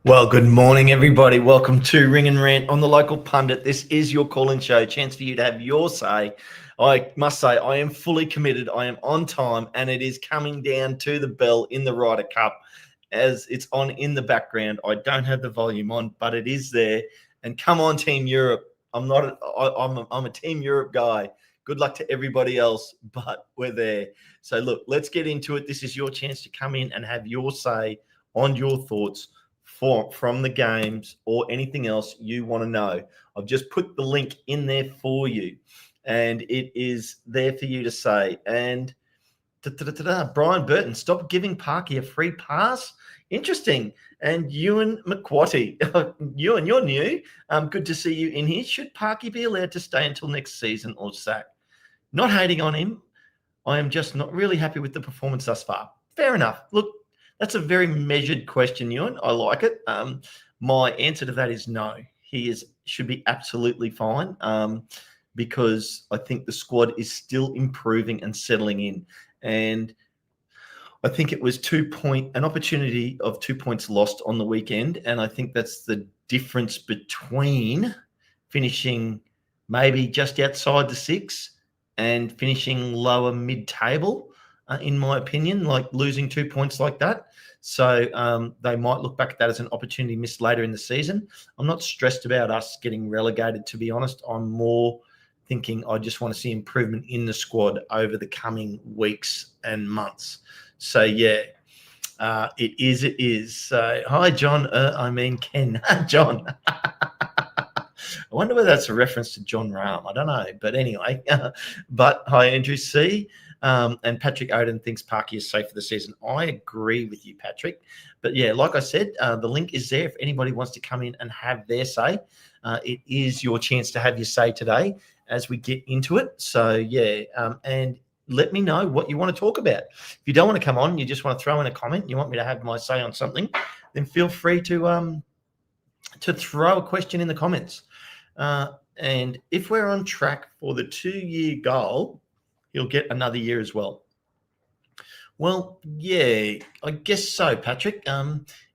Well, good morning, everybody. Welcome to Ring and Rant on the Local Pundit. This is your call-in show, chance for you to have your say. I must say, I am fully committed. I am on time, and it is coming down to the bell in the Ryder Cup as it's on in the background. I don't have the volume on, but it is there. And come on, Team Europe. I'm a Team Europe guy. Good luck to everybody else, but we're there. So look, let's get into it. This is your chance to come in and have your say on your thoughts from the games or anything else you want to know. I've just put the link in there for you, and it is there for you to say. And Brian Burton, stop giving Parky a free pass. Interesting. And Ewan McQuatty, Ewan, you're new. Good to see you in here. Should Parky be allowed to stay until next season or sack? Not hating on him. I am just not really happy with the performance thus far. Fair enough. Look, that's a very measured question, Ewan. I like it. My answer to that is no. He should be absolutely fine because I think the squad is still improving and settling in. And I think it was an opportunity of 2 points lost on the weekend. And I think that's the difference between finishing maybe just outside the six and finishing lower mid-table. In my opinion, like losing 2 points like that. So they might look back at that as an opportunity missed later in the season. I'm not stressed about us getting relegated, to be honest. I'm more thinking I just want to see improvement in the squad over the coming weeks and months. So, yeah, it is. So, hi, John. Ken. John. I wonder whether that's a reference to John Rahm. I don't know. But anyway, but hi, Andrew C. And Patrick Oden thinks Parky is safe for the season. I agree with you, Patrick. But yeah, like I said, the link is there if anybody wants to come in and have their say. It is your chance to have your say today as we get into it. So yeah, and let me know what you want to talk about. If you don't want to come on, you just want to throw in a comment, you want me to have my say on something, then feel free to throw a question in the comments. And if we're on track for the 2-year goal, he'll get another year as well. Well, yeah, I guess so, Patrick.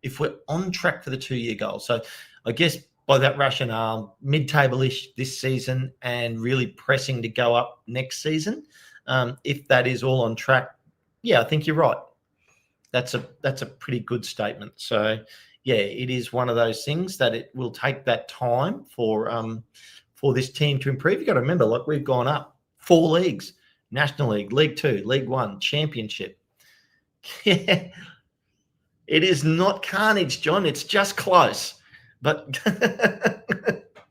If we're on track for the 2-year goal. So I guess by that rationale, mid-table-ish this season and really pressing to go up next season. If that is all on track, yeah, I think you're right. That's a pretty good statement. So, yeah, it is one of those things that it will take that time for this team to improve. You've got to remember, like, we've gone up 4 leagues. National League, League 2, League 1, Championship. Yeah, it is not carnage, John. It's just close. But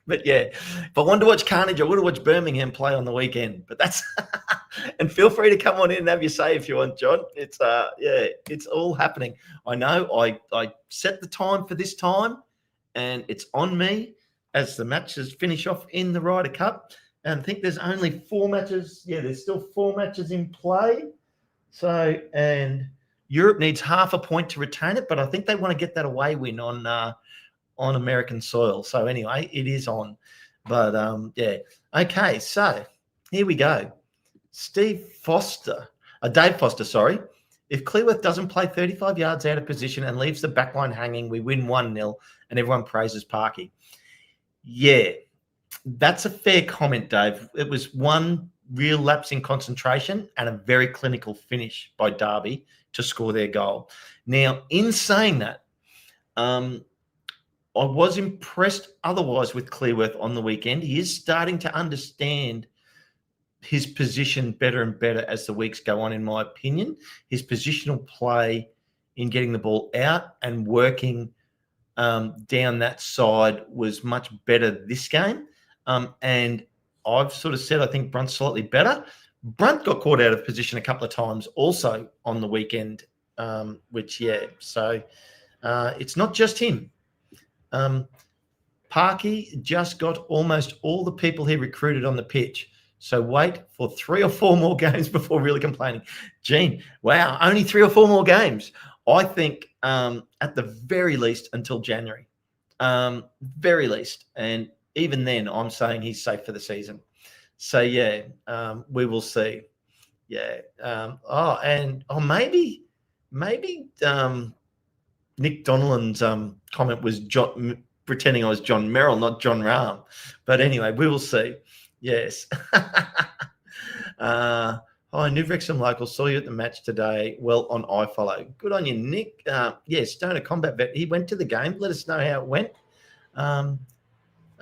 but yeah, if I wanted to watch carnage, I would have watched Birmingham play on the weekend. But that's and feel free to come on in and have your say if you want, John. It's it's all happening. I know I set the time for this time, and it's on me as the matches finish off in the Ryder Cup. And I think there's only 4 matches. Yeah, there's still 4 matches in play. So, and Europe needs half a point to retain it, but I think they want to get that away win on American soil. So anyway, it is on. But yeah. Okay, so here we go. Dave Foster, sorry. If Clearworth doesn't play 35 yards out of position and leaves the backline hanging, we win 1-0 and everyone praises Parky. Yeah. That's a fair comment, Dave. It was one real lapse in concentration and a very clinical finish by Derby to score their goal. Now, in saying that, I was impressed otherwise with Clearworth on the weekend. He is starting to understand his position better and better as the weeks go on, in my opinion. His positional play in getting the ball out and working down that side was much better this game. And I've sort of said I think Brunt's slightly better. Brunt got caught out of position a couple of times also on the weekend, which, yeah, so it's not just him. Parky just got almost all the people he recruited on the pitch. So wait for 3 or 4 more games before really complaining. Gene, wow, only 3 or 4 more games. I think at the very least until January. Very least. And even then, I'm saying he's safe for the season. So, yeah, we will see. Yeah. Maybe Nick Donnellan's comment was pretending I was John Merrill, not John Rahm. But anyway, we will see. Yes. Hi, New Wrexham local. Saw you at the match today. Well, on iFollow. Good on you, Nick. Yes, Stoner Combat Vet. He went to the game. Let us know how it went.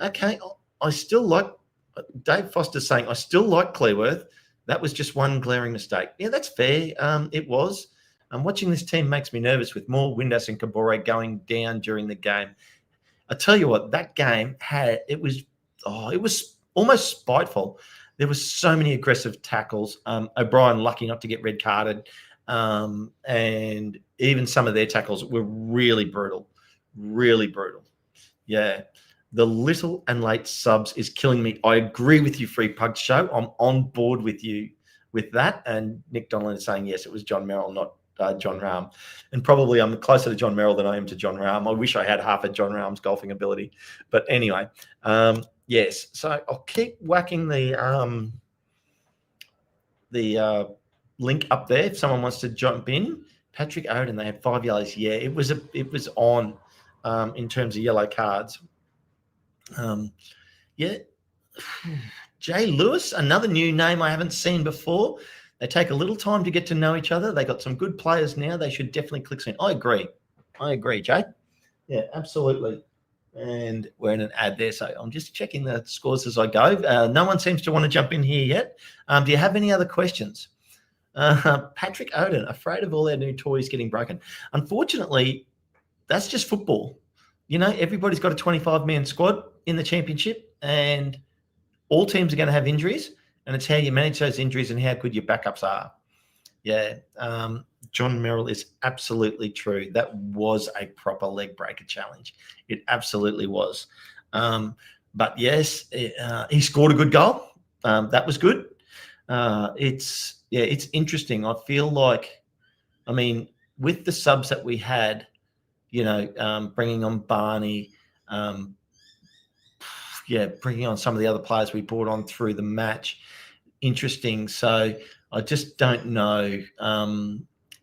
Okay. I still like Dave Foster saying, I still like Clearworth. That was just one glaring mistake. Yeah, that's fair. It was. Watching this team makes me nervous with more Windass and Kabore going down during the game. I tell you what, that game it was almost spiteful. There was so many aggressive tackles. O'Brien lucky not to get red carded. And even some of their tackles were really brutal. Really brutal. Yeah. The little and late subs is killing me. I agree with you, Free Pug Show. I'm on board with you with that. And Nick Donnellan is saying, yes, it was John Merrill, not John Rahm. And probably I'm closer to John Merrill than I am to John Rahm. I wish I had half of John Rahm's golfing ability. But anyway, yes. So I'll keep whacking the link up there if someone wants to jump in. Patrick Oden, they had 5 yellows. Yeah, it was on in terms of yellow cards. Yeah. Jay Lewis, another new name I haven't seen before. They take a little time to get to know each other. They got some good players now. They should definitely click soon. I agree, Jay. Yeah, absolutely. And we're in an ad there, so I'm just checking the scores as I go. No one seems to want to jump in here yet. Do you have any other questions? Patrick Oden, afraid of all our new toys getting broken. Unfortunately, that's just football. You know, everybody's got a 25-man squad in the championship, and all teams are going to have injuries, and it's how you manage those injuries and how good your backups are. Yeah, John Merrill is absolutely true. That was a proper leg breaker challenge. It absolutely was. But yes, he scored a good goal. That was good. It's interesting. I feel like, I mean, with the subs that we had, you know, bringing on Barney, bringing on some of the other players we brought on through the match. Interesting. So I just don't know.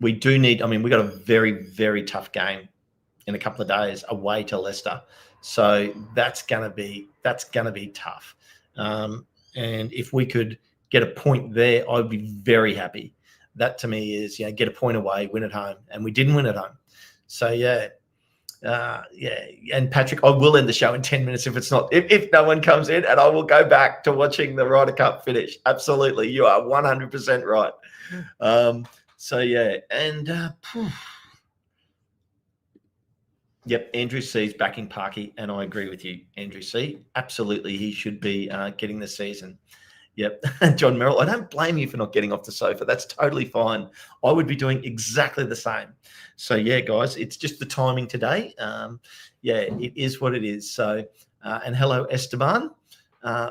We do need, I mean, we got a very, very tough game in a couple of days away to Leicester. So that's going to be tough. And if we could get a point there, I'd be very happy. That to me is, you know, get a point away, win at home. And we didn't win at home. So, and Patrick, I will end the show in 10 minutes if no one comes in, and I will go back to watching the Ryder Cup finish. Absolutely. You are 100% right. Andrew C's backing Parky, and I agree with you, Andrew C. Absolutely, he should be getting the season. Yep. John Merrill, I don't blame you for not getting off the sofa. That's totally fine. I would be doing exactly the same. So, yeah, guys, it's just the timing today. It is what it is. So, and hello, Esteban.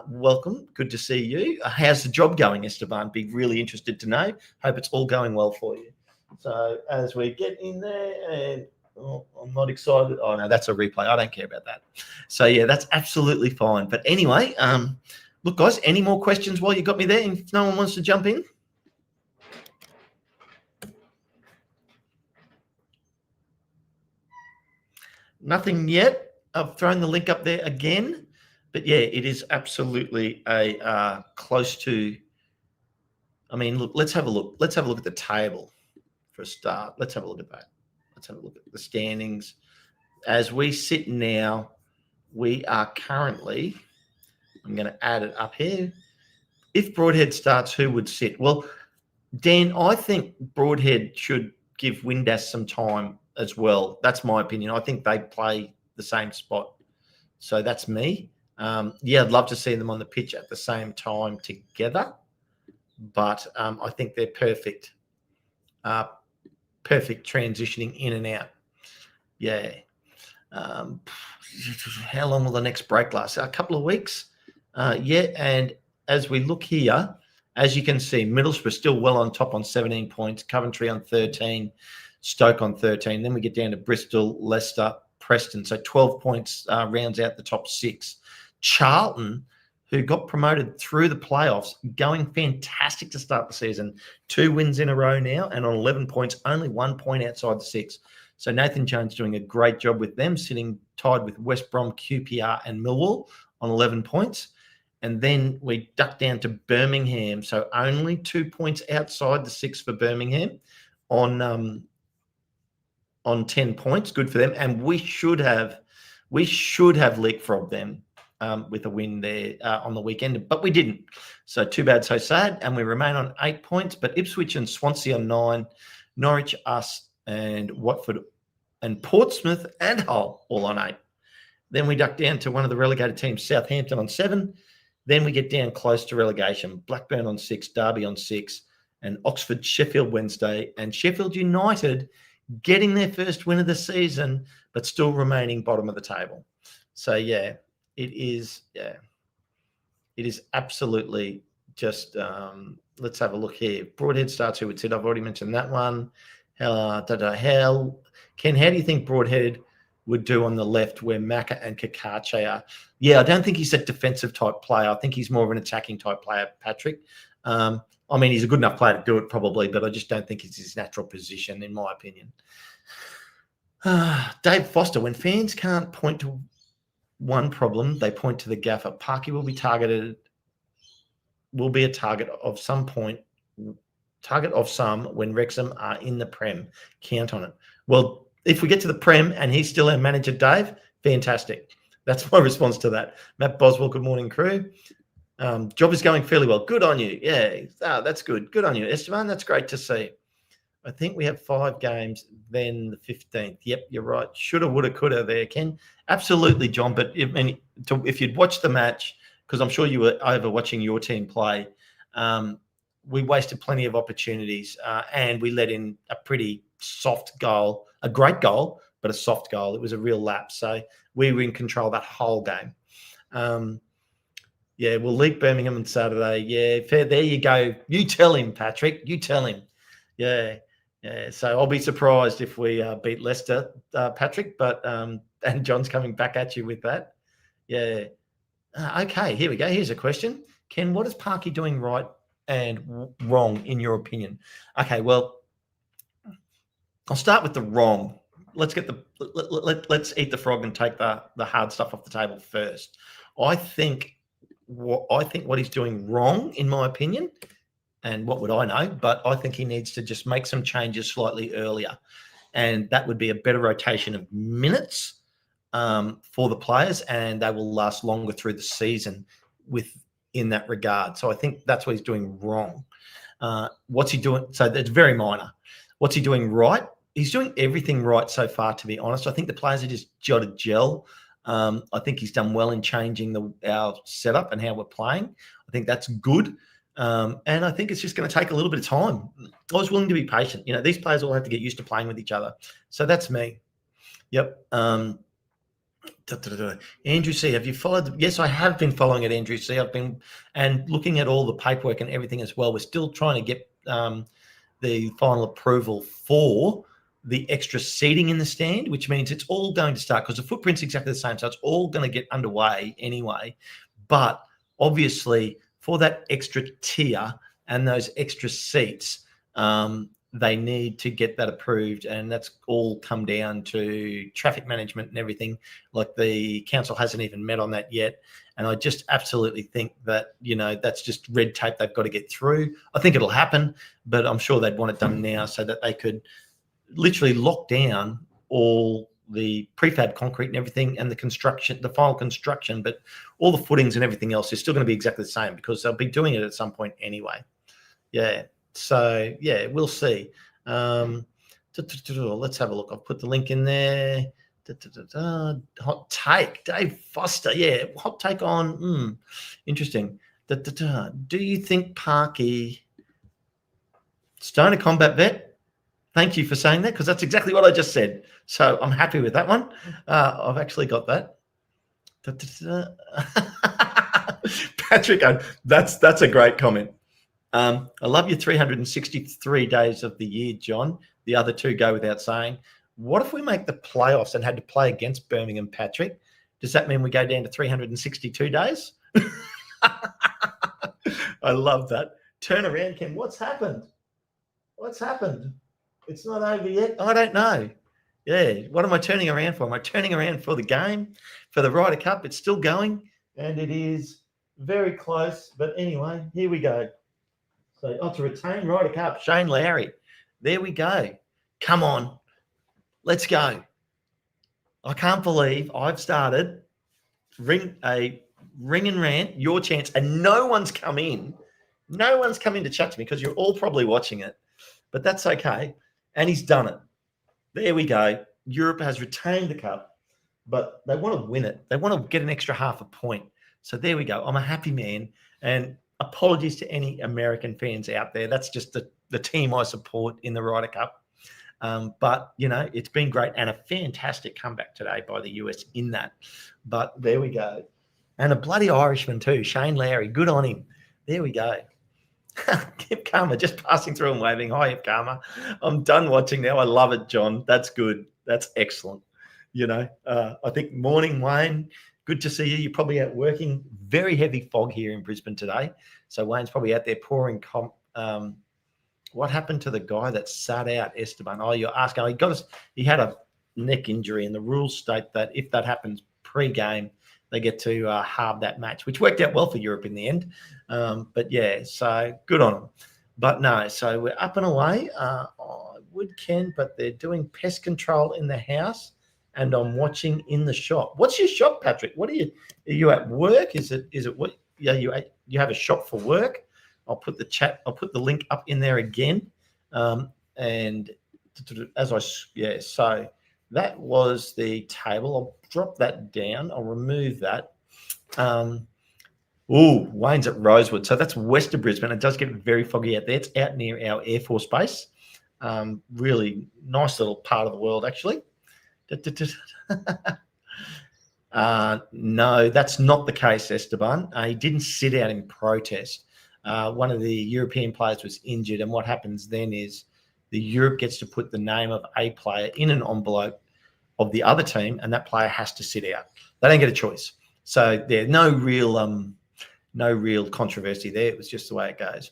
Welcome. Good to see you. How's the job going, Esteban? Be really interested to know. Hope it's all going well for you. So, as we get in there, and I'm not excited. Oh, no, that's a replay. I don't care about that. So, yeah, that's absolutely fine. But anyway, look, guys, any more questions while you got me there? If no one wants to jump in? Nothing yet. I've thrown the link up there again. But, yeah, it is absolutely a close to – I mean, look, let's have a look. Let's have a look at the table for a start. Let's have a look at that. Let's have a look at the standings. As we sit now, we are currently – I'm going to add it up here. If Broadhead starts, who would sit? Well, Dan, I think Broadhead should give Windass some time as well. That's my opinion. I think they play the same spot. So that's me. I'd love to see them on the pitch at the same time together. But I think they're perfect. Perfect transitioning in and out. Yeah. How long will the next break last? A couple of weeks? And as we look here, as you can see, Middlesbrough still well on top on 17 points, Coventry on 13, Stoke on 13. Then we get down to Bristol, Leicester, Preston. So 12 points rounds out the top 6. Charlton, who got promoted through the playoffs, going fantastic to start the season. 2 wins in a row now, and on 11 points, only 1 point outside the 6. So Nathan Jones doing a great job with them, sitting tied with West Brom, QPR and Millwall on 11 points. And then we duck down to Birmingham. So only 2 points outside the 6 for Birmingham on 10 points. Good for them. And we should have leapfrogged them with a win there on the weekend, but we didn't. So too bad, so sad. And we remain on 8 points, but Ipswich and Swansea on 9, Norwich, us, and Watford and Portsmouth and Hull all on 8. Then we duck down to one of the relegated teams, Southampton on 7. Then we get down close to relegation, Blackburn on 6, Derby on 6, and Oxford, Sheffield Wednesday, and Sheffield United getting their first win of the season, but still remaining bottom of the table. So, yeah, it is absolutely just, let's have a look here. Broadhead starts who would sit. I've already mentioned that one. Ken, how do you think Broadhead would do on the left where Macca and Kakache are? Yeah, I don't think he's a defensive type player. I think he's more of an attacking type player, Patrick. I mean, he's a good enough player to do it probably, but I just don't think it's his natural position, in my opinion. Dave Foster, when fans can't point to one problem, they point to the gaffer. Parky will be a target of some when Wrexham are in the Prem. Count on it. Well, if we get to the Prem and he's still our manager, Dave, fantastic. That's my response to that. Matt Boswell, good morning, crew. Job is going fairly well. Good on you. Yeah, that's good. Good on you, Esteban. That's great to see. I think we have 5 games, then the 15th. Yep, you're right. Shoulda, woulda, coulda there, Ken. Absolutely, John. But if you'd watched the match, because I'm sure you were over watching your team play, we wasted plenty of opportunities and we let in a pretty soft goal, a great goal, but a soft goal. It was a real lapse. So we were in control that whole game. Yeah, we'll leak Birmingham on Saturday. Yeah, fair. There you go. You tell him, Patrick. You tell him. Yeah. So I'll be surprised if we beat Leicester, Patrick. But and John's coming back at you with that. Yeah. Okay, here we go. Here's a question. Ken, what is Parky doing right and wrong in your opinion? Okay, well, I'll start with the wrong. Let's eat the frog and take the hard stuff off the table first. I think what he's doing wrong, in my opinion, and what would I know, but I think he needs to just make some changes slightly earlier, and that would be a better rotation of minutes for the players, and they will last longer through the season in that regard. So I think that's what he's doing wrong. What's he doing? So it's very minor. What's he doing right? He's doing everything right so far, to be honest. I think the players are just jotted gel. I think he's done well in changing our setup and how we're playing. I think that's good. And I think it's just going to take a little bit of time. I was willing to be patient. These players all have to get used to playing with each other. So that's me. Yep. Andrew C, have you followed? Yes, I have been following it, Andrew C. I've been and looking at all the paperwork and everything as well. We're still trying to get the final approval for the extra seating in the stand, which means it's all going to start because the footprint's exactly the same. So it's all going to get underway anyway. But obviously for that extra tier and those extra seats, they need to get that approved, and that's all come down to traffic management and everything. Like the council hasn't even met on that yet. And I just absolutely think that, that's just red tape they've got to get through. I think it'll happen, but I'm sure they'd want it done now so that they could literally lock down all the prefab concrete and everything and the final construction, but all the footings and everything else is still going to be exactly the same because they'll be doing it at some point anyway. Yeah. So, yeah, we'll see. Let's have a look. I've put the link in there. Hot take. Dave Foster. Yeah, hot take on. Interesting. Do you think Parky Stoner combat vet? Thank you for saying that because that's exactly what I just said. So I'm happy with that one. I've actually got that. Patrick, that's a great comment. I love your 363 days of the year, John. The other two go without saying. What if we make the playoffs and had to play against Birmingham, Patrick? Does that mean we go down to 362 days? I love that. Turn around, Ken. What's happened? It's not over yet. I don't know. Yeah, what am I turning around for? Am I turning around for the game, for the Ryder Cup? It's still going, and it is very close. But anyway, here we go. So, to retain Ryder Cup, Shane Lowry. There we go. Come on, let's go. I can't believe I've started Ring and Rant, your chance, and no one's come in. No one's come in to chat to me because you're all probably watching it, but that's okay. And he's done it. There we go. Europe has retained the cup, but they want to win it. They want to get an extra half a point. So there we go. I'm a happy man. And apologies to any American fans out there. That's just the team I support in the Ryder Cup. But, it's been great and a fantastic comeback today by the US in that. But there we go. And a bloody Irishman too, Shane Lowry. Good on him. There we go. Keep Karma just passing through and waving. Hi, Karma. I'm done watching now. I love it, John. That's good. That's excellent. I think morning, Wayne. Good to see you. You're probably out working. Very heavy fog here in Brisbane today. So Wayne's probably out there pouring what happened to the guy that sat out Esteban? Oh, you're asking. He had a neck injury, and the rules state that if that happens pre-game, they get to halve that match, which worked out well for Europe in the end. But yeah, so good on them. But no, so we're up and away. I would Ken, but they're doing pest control in the house, and I'm watching in the shop. What's your shop, Patrick? Are you at work? Is it what? Yeah, you have a shop for work. I'll put the link up in there again. And so that was the table. I'll drop that down. I'll remove that. Wayne's at Rosewood. So that's west of Brisbane. It does get very foggy out there. It's out near our Air Force Base. Really nice little part of the world, actually. No, that's not the case, Esteban. He didn't sit out in protest. One of the European players was injured, and what happens then is the Europe gets to put the name of a player in an envelope of the other team, and that player has to sit out. They don't get a choice. So there's no real controversy there. It was just the way it goes.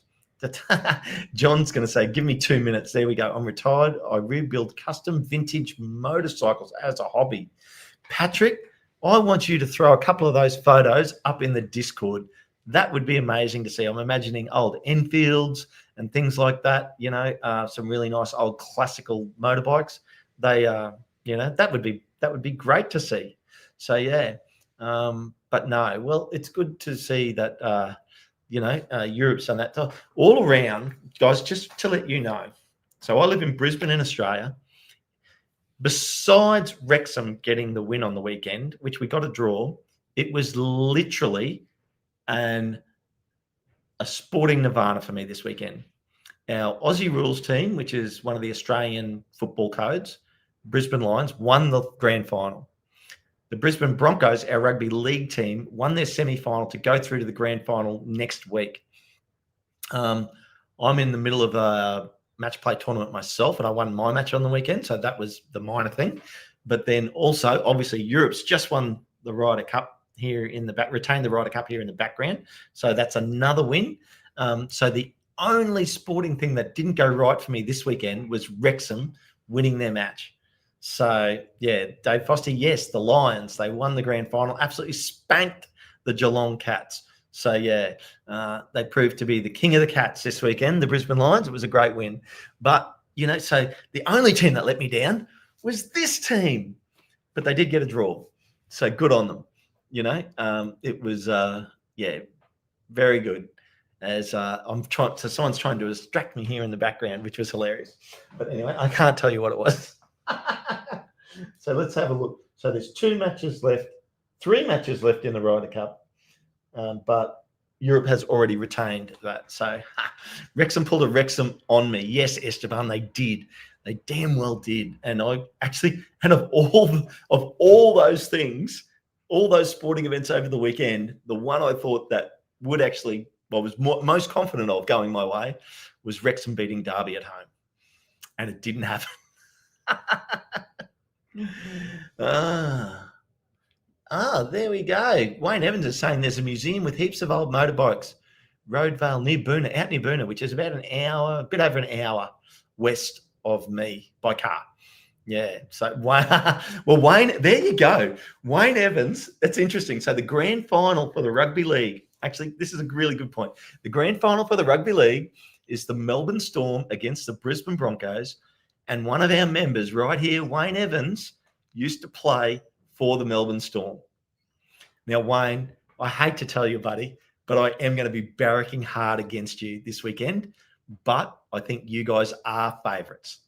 John's going to say, give me 2 minutes. There we go. I'm retired. I rebuild custom vintage motorcycles as a hobby. Patrick, I want you to throw a couple of those photos up in the Discord. That would be amazing to see. I'm imagining old Enfields and things like that, some really nice old classical motorbikes. That would be great to see. So, yeah. But no, well, it's good to see that, Europe's done that. All around, guys, just to let you know. So I live in Brisbane in Australia. Besides Wrexham getting the win on the weekend, which we got a draw, it was literally a sporting nirvana for me this weekend. Our Aussie rules team, which is one of the Australian football codes, Brisbane Lions, won the grand final. The Brisbane Broncos, our rugby league team, won their semi-final to go through to the grand final next week. I'm in the middle of a match play tournament myself, and I won my match on the weekend, so that was the minor thing. But then also, obviously, Europe's just won the Ryder Cup here in the back, retained the Ryder Cup here in the background. So that's another win. So the only sporting thing that didn't go right for me this weekend was Wrexham winning their match. So, yeah, Dave Foster, yes, the Lions, they won the grand final, absolutely spanked the Geelong Cats. So, yeah, they proved to be the king of the cats this weekend, the Brisbane Lions. It was a great win. But, so the only team that let me down was this team. But they did get a draw. So good on them. It was, very good. As someone's trying to distract me here in the background, which was hilarious. But anyway, I can't tell you what it was. So let's have a look. So there's 3 matches left in the Ryder Cup, but Europe has already retained that. So Wrexham pulled a Wrexham on me. Yes, Esteban, they did. They damn well did. And of all those things, all those sporting events over the weekend, the one I thought that would actually, was most confident of going my way was Wrexham beating Derby at home. And it didn't happen. There we go. Wayne Evans is saying there's a museum with heaps of old motorbikes. Roadvale near Boona, which is about a bit over an hour west of me by car. Yeah. So, well, Wayne, there you go. Wayne Evans. That's interesting. So, the grand final for the rugby league. Actually, this is a really good point. The grand final for the rugby league is the Melbourne Storm against the Brisbane Broncos. And one of our members right here, Wayne Evans, used to play for the Melbourne Storm. Now, Wayne, I hate to tell you, buddy, but I am going to be barracking hard against you this weekend. But I think you guys are favourites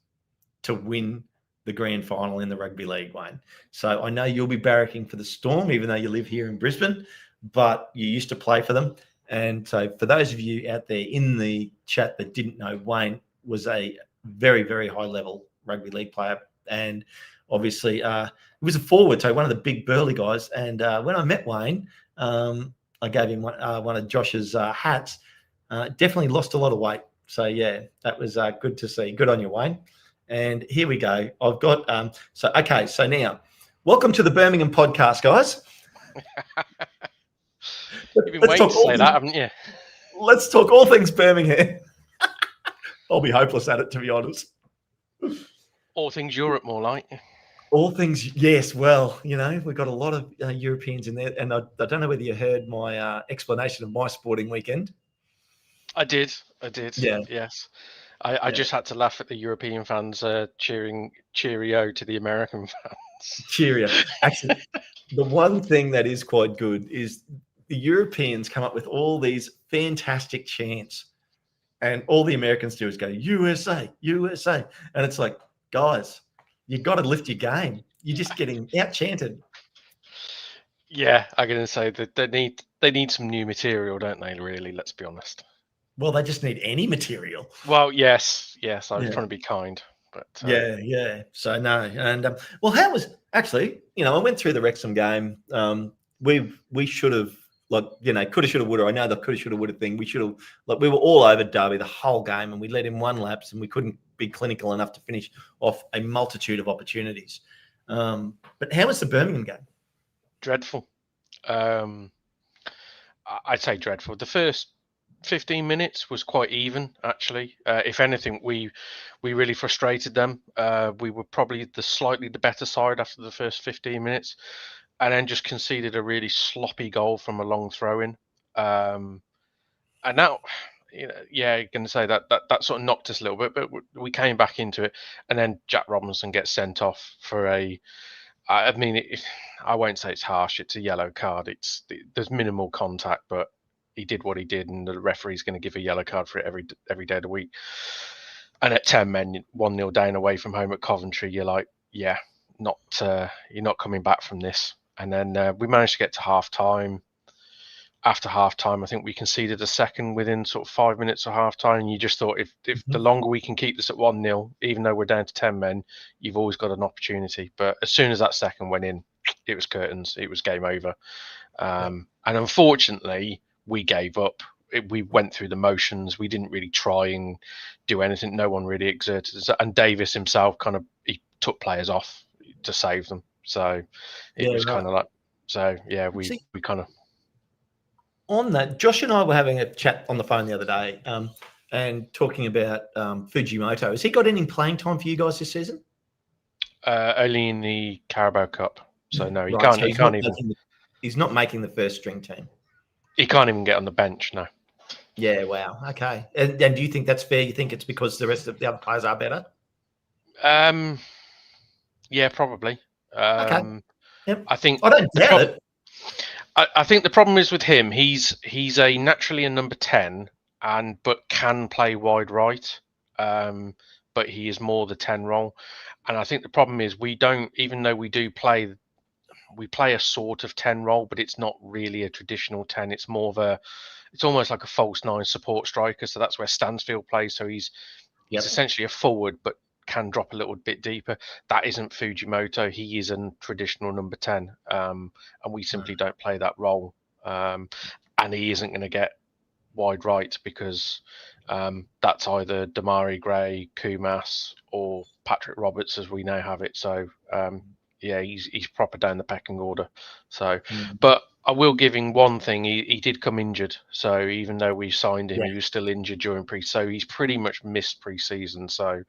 to win the grand final in the rugby league, Wayne. So I know you'll be barracking for the Storm, even though you live here in Brisbane, but you used to play for them. And so for those of you out there in the chat that didn't know, Wayne was a very, very high level rugby league player. And obviously he was a forward, so one of the big burly guys. And when I met Wayne, I gave him one of Josh's hats. Definitely lost a lot of weight. So, yeah, that was good to see. Good on you, Wayne. And here we go. I've got so now, welcome to the Birmingham podcast, guys. You've been waiting to say that, haven't you? Let's talk all things Birmingham. I'll be hopeless at it, to be honest. All things Europe, more like. All things, yes. Well, we've got a lot of Europeans in there, and I don't know whether you heard my explanation of my sporting weekend. I did. Yeah. Yes. I just had to laugh at the European fans cheering cheerio to the American fans. Cheerio. Actually, the one thing that is quite good is the Europeans come up with all these fantastic chants, and all the Americans do is go, USA, USA. And it's like, guys, you got to lift your game. You're just getting out-chanted. Yeah, I'm going to say that they need some new material, don't they, really? Let's be honest. Well, they just need any material. Well, yes. I was trying to be kind, but yeah. So no, and well, how was actually? I went through the Wrexham game. We should have coulda, shoulda, woulda. I know the coulda, shoulda, woulda thing. We should have we were all over Derby the whole game, and we let in one lapse, and we couldn't be clinical enough to finish off a multitude of opportunities. But how was the Birmingham game? Dreadful. I'd say dreadful. The first 15 minutes was quite even, actually. If anything, we really frustrated them. We were probably the better side after the first 15 minutes, and then just conceded a really sloppy goal from a long throw-in. And now, going to say that sort of knocked us a little bit, but we came back into it, and then Jack Robinson gets sent off for a. I mean, I won't say it's harsh. It's a yellow card. There's minimal contact, but he did what he did, and the referee's going to give a yellow card for it every day of the week. And at 10 men, 1-0 down away from home at Coventry, you're like, yeah, you're not coming back from this. And then we managed to get to half time. After half time, I think we conceded a second within sort of 5 minutes of half time. And you just thought, if the longer we can keep this at 1-0, even though we're down to 10 men, you've always got an opportunity. But as soon as that second went in, it was curtains. It was game over. And unfortunately, we gave up. We went through the motions. We didn't really try and do anything. No one really exerted. And Davis himself he took players off to save them. So it was kind of like, we kind of. On that, Josh and I were having a chat on the phone the other day and talking about Fujimoto. Has he got any playing time for you guys this season? Only in the Carabao Cup. So no, he right, can't. So he can't even. He's not making the first string team. He can't even get on the bench. No. Yeah. Wow. Okay. And do you think that's fair? You think it's because the rest of the other players are better? Yeah, probably. Okay. Yep. I think. I don't doubt it. I think the problem is with him. He's naturally a number 10, but can play wide right. But he is more the 10 role, and I think the problem is we don't. Even though we play a sort of 10 role, but it's not really a traditional 10. It's more of it's almost like a false 9 support striker. So that's where Stansfield plays. So he's essentially a forward, but can drop a little bit deeper. That isn't Fujimoto. He is a traditional number 10, and we simply don't play that role. And he isn't going to get wide right because that's either Damari Gray, Kumas, or Patrick Roberts, as we now have it. So he's proper down the pecking order. So, but I will give him one thing. He did come injured. So even though we signed him, he was still injured during so he's pretty much missed pre-season. So,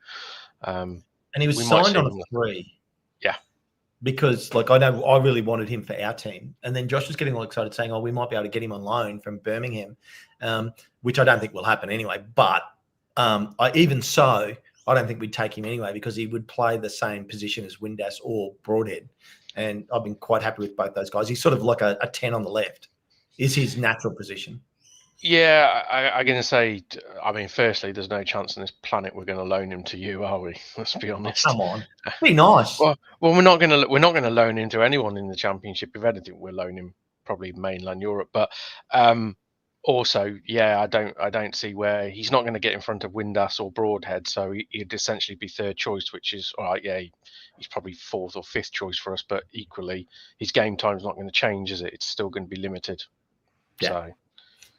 and And he was we might signed see on a him. free. Yeah. Because, like, I know I really wanted him for our team. And then Josh was getting all excited saying, oh, we might be able to get him on loan from Birmingham, which I don't think will happen anyway. But I don't think we'd take him anyway because he would play the same position as Windass or Broadhead. And I've been quite happy with both those guys. He's sort of like a 10 on the left is his natural position. Yeah, I'm going to say, I mean, firstly, there's no chance on this planet we're going to loan him to you, are we? Let's be honest. Oh, come on, be nice. Well, we're not going to loan him to anyone in the Championship. If anything, we'll loan him probably mainland Europe. But also, yeah, I don't see where he's not going to get in front of Windass or Broadhead, so he'd essentially be third choice, which is all right. Yeah, he's probably fourth or fifth choice for us, but equally, his game time's not going to change, is it? It's still going to be limited. Yeah. So.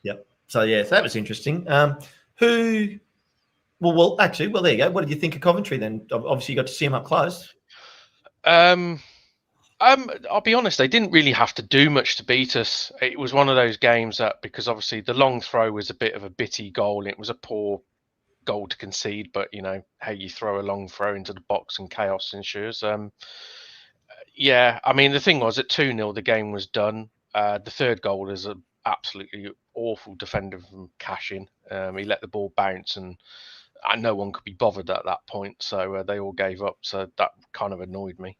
Yep. So yeah, so that was interesting. Well, there you go. What did you think of Coventry then? Obviously, you got to see him up close. I'll be honest, they didn't really have to do much to beat us. It was one of those games that, because obviously the long throw was a bit of a bitty goal. It was a poor goal to concede, but you know how you throw a long throw into the box and chaos ensures. Yeah, I mean the thing was at 2-0 the game was done. The third goal is an absolutely awful defender from Cashin. He let the ball bounce and no one could be bothered at that point, so they all gave up. So that kind of annoyed me.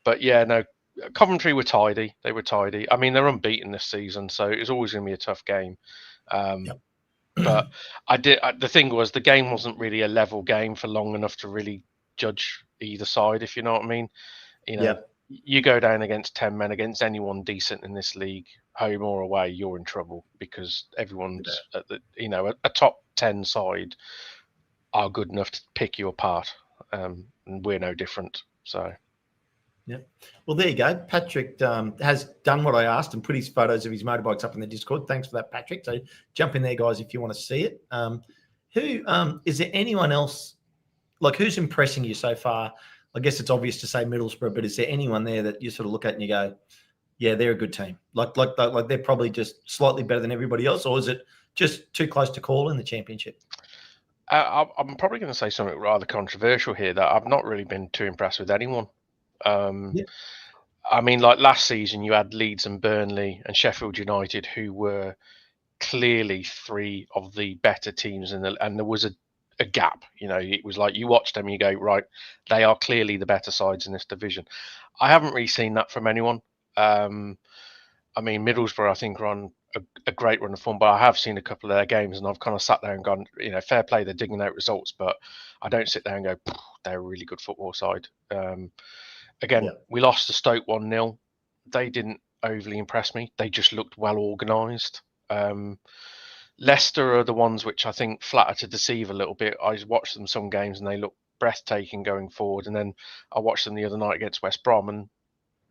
But yeah, no, Coventry were tidy. They were tidy. I mean, they're unbeaten this season, so it was always going to be a tough game. But the thing was, the game wasn't really a level game for long enough to really judge either side, if you know what I mean. You know, you go down against 10 men against anyone decent in this league, home or away, you're in trouble because everyone's at the, you know, a top 10 side are good enough to pick you apart, and we're no different. So. Yeah. Well, there you go. Patrick has done what I asked and put his photos of his motorbikes up in the Discord. Thanks for that, Patrick. So jump in there, guys, if you want to see it. Is there anyone else, like who's impressing you so far? I guess it's obvious to say Middlesbrough, but is there anyone there that you sort of look at and you go, yeah, they're a good team? Like they're probably just slightly better than everybody else, or is it just too close to call in the Championship? I'm probably going to say something rather controversial here, that I've not really been too impressed with anyone. I mean, like last season, you had Leeds and Burnley and Sheffield United, who were clearly three of the better teams, and there was a gap. You know, it was like you watched them, and you go, right, they are clearly the better sides in this division. I haven't really seen that from anyone. I mean, Middlesbrough, I think, are on a great run of form, but I have seen a couple of their games, and I've kind of sat there and gone, you know, fair play, they're digging out results, but I don't sit there and go, they're a really good football side. Again, we lost to Stoke 1-0. They didn't overly impress me. They just looked well organised. Leicester are the ones which I think flatter to deceive a little bit. I watched them some games and they look breathtaking going forward. And then I watched them the other night against West Brom and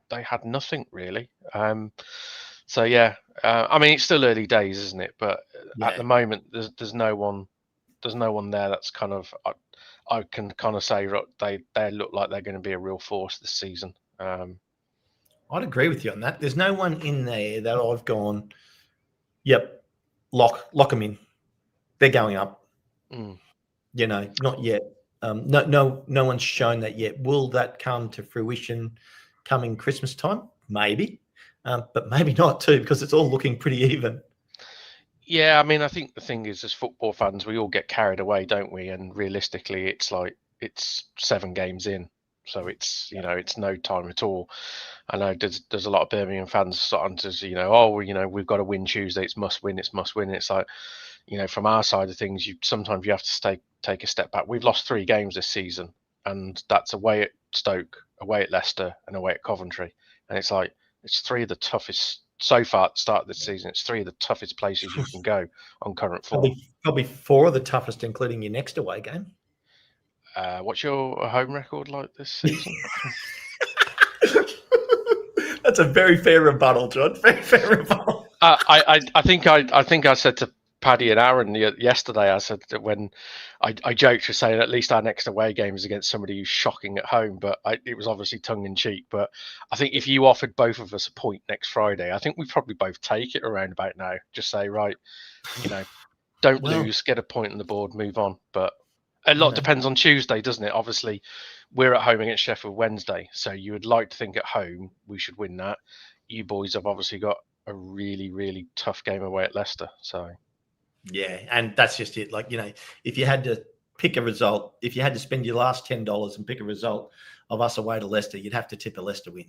they had nothing really. So yeah, I mean it's still early days, isn't it? But at the moment, there's no one there that's kind of I can kind of say they look like they're going to be a real force this season. I'd agree with you on that. There's no one in there that I've gone, yep, lock them in. They're going up. You know, not yet. No one's shown that yet. Will that come to fruition coming Christmas time? Maybe, but maybe not too, because it's all looking pretty even. Yeah, I mean, I think the thing is, as football fans, we all get carried away, don't we? And realistically, it's like it's 7 games in, so it's it's no time at all. I know there's a lot of Birmingham fans starting to we've got to win Tuesday. It's must win. It's must win. It's like from our side of things, sometimes you have to take a step back. We've lost 3 games this season, and that's away at Stoke, away at Leicester, and away at Coventry. And it's like it's 3 of the toughest. So far at the start of this season, it's 3 of the toughest places you can go on current form. Probably 4 of the toughest, including your next away game. What's your home record like this season? That's a very fair rebuttal, John. Very fair rebuttal. I think I said to Paddy and Aaron yesterday, I said that when I joked for saying at least our next away game is against somebody who's shocking at home, but it was obviously tongue in cheek. But I think if you offered both of us a point next Friday, I think we'd probably both take it around about now. Just say, right, don't lose, get a point on the board, move on. But A lot depends on Tuesday, doesn't it? Obviously, we're at home against Sheffield Wednesday, so you would like to think at home we should win that. You boys have obviously got a really, really tough game away at Leicester. So yeah, and that's just it. Like, if you had to pick a result, if you had to spend your last $10 and pick a result of us away to Leicester, you'd have to tip a Leicester win.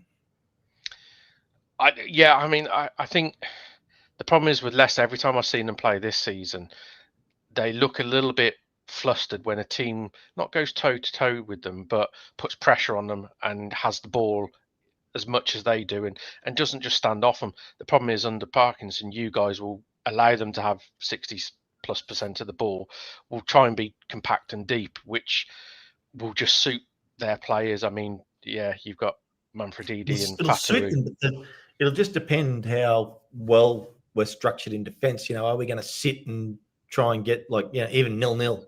I think the problem is with Leicester, every time I've seen them play this season, they look a little bit flustered when a team not goes toe to toe with them, but puts pressure on them and has the ball as much as they do, and doesn't just stand off them. The problem is under Parkinson, you guys will allow them to have 60+% of the ball, will try and be compact and deep, which will just suit their players. I mean, yeah, you've got Manfredini and It'll suit Fataru. them, but it'll just depend how well we're structured in defence. Are we going to sit and try and get even 0-0?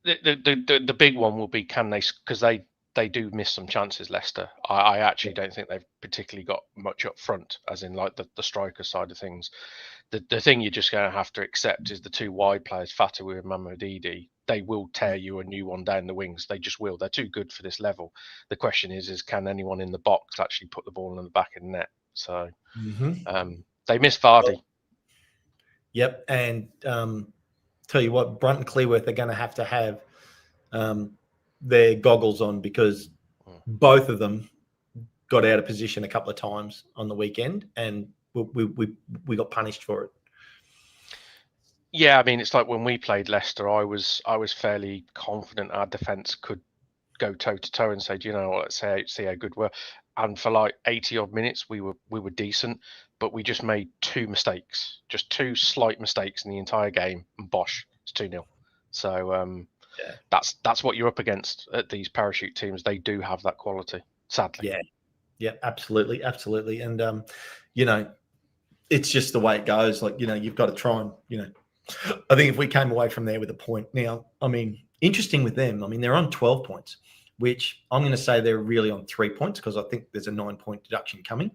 The big one will be, can they, because they do miss some chances, Leicester. I actually don't think they've particularly got much up front, as in like the striker side of things. The thing you're just going to have to accept is the two wide players, Fatawu and Mamoudy. They will tear you a new one down the wings. They just will. They're too good for this level. The question is can anyone in the box actually put the ball in the back of the net? So they miss Vardy. Yep, and tell you what, Brunt and Cleworth are going to have their goggles on, because both of them got out of position a couple of times on the weekend, and we got punished for it. Yeah, I mean, it's like when we played Leicester, I was fairly confident our defence could go toe to toe and say, do you know what, let's see how good we're. And for like 80 odd minutes, we were decent, but we just made two mistakes, just two slight mistakes in the entire game, and bosh, it's 2-0. So that's what you're up against at these parachute teams. They do have that quality, sadly. Yeah, absolutely, and it's just the way it goes. Like, you've got to try and I think if we came away from there with a point now, I mean, interesting with them. I mean, they're on 12 points, which I'm going to say they're really on 3 points, because I think there's a 9-point deduction coming,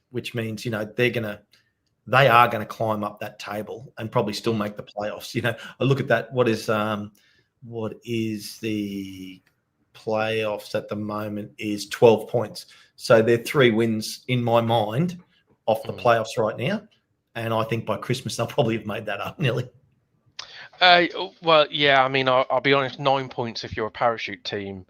which means, they are going to climb up that table and probably still make the playoffs. I look at that. What is the playoffs at the moment is 12 points. So they're 3 wins in my mind off the playoffs right now. And I think by Christmas, they'll probably have made that up nearly. Well, yeah, I mean, I'll be honest, 9 points if you're a parachute team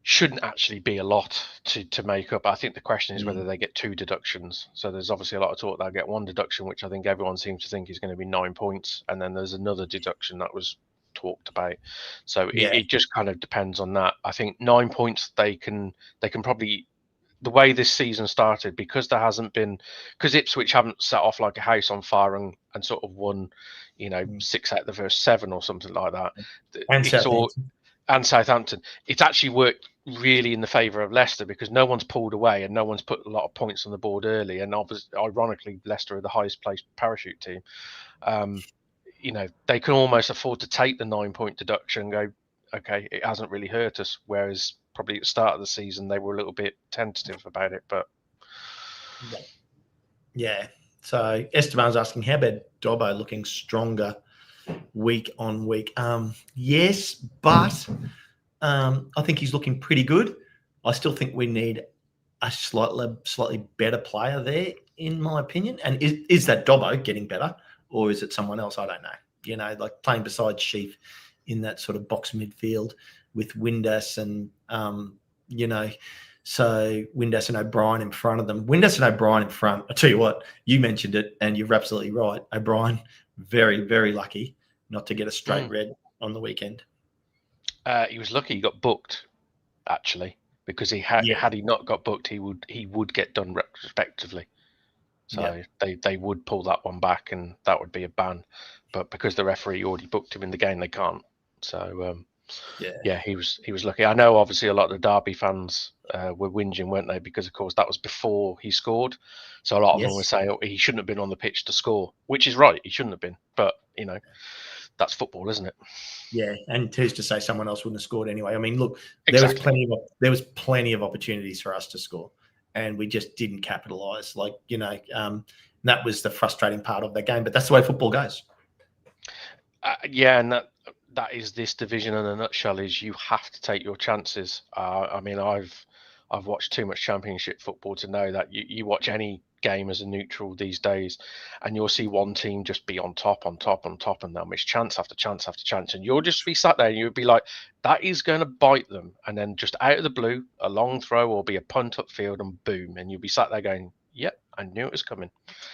shouldn't actually be a lot to make up. I think the question is whether they get 2 deductions. So there's obviously a lot of talk they'll get 1 deduction, which I think everyone seems to think is going to be 9 points. And then there's another deduction that was talked about. So it just kind of depends on that. I think 9 points, they can probably, the way this season started, because there hasn't been, because Ipswich haven't set off like a house on fire and sort of won, 6 out of the first 7 or something like that. And Southampton. It's actually worked really in the favour of Leicester, because no one's pulled away and no one's put a lot of points on the board early. And obviously, ironically, Leicester are the highest placed parachute team. They can almost afford to take the 9-point deduction and go, okay, it hasn't really hurt us. Whereas probably at the start of the season, they were a little bit tentative about it. But yeah. So Esteban's asking, how about Dobbo looking stronger week on week? Yes, but I think he's looking pretty good. I still think we need a slightly better player there, in my opinion. And is that Dobbo getting better, or is it someone else? I don't know. Like playing beside Sheaf in that sort of box midfield with Windass and so Windass and O'Brien in front of them. Windass and O'Brien in front. I tell you what, you mentioned it, and you're absolutely right. O'Brien, very, very lucky not to get a straight red on the weekend. He was lucky he got booked, actually, because had he not got booked, he would get done retrospectively. So they would pull that one back, and that would be a ban. But because the referee already booked him in the game, they can't. So he was lucky. I know, obviously, a lot of the Derby fans were whinging, weren't they? Because of course that was before he scored. So a lot of them were saying, he shouldn't have been on the pitch to score, which is right. He shouldn't have been. But that's football, isn't it? Yeah, and who's to say someone else wouldn't have scored anyway? I mean, look, there was plenty of opportunities for us to score, and we just didn't capitalise. That was the frustrating part of the game. But that's the way football goes. Yeah, and that is this division in a nutshell. Is you have to take your chances. I mean, I've watched too much Championship football to know that you watch any game as a neutral these days, and you'll see one team just be on top, on top, on top, and they'll miss chance after chance after chance, and you'll just be sat there and you'll be like, that is going to bite them, and then just out of the blue, a long throw or be a punt upfield, and boom, and you'll be sat there going, "Yep, I knew it was coming."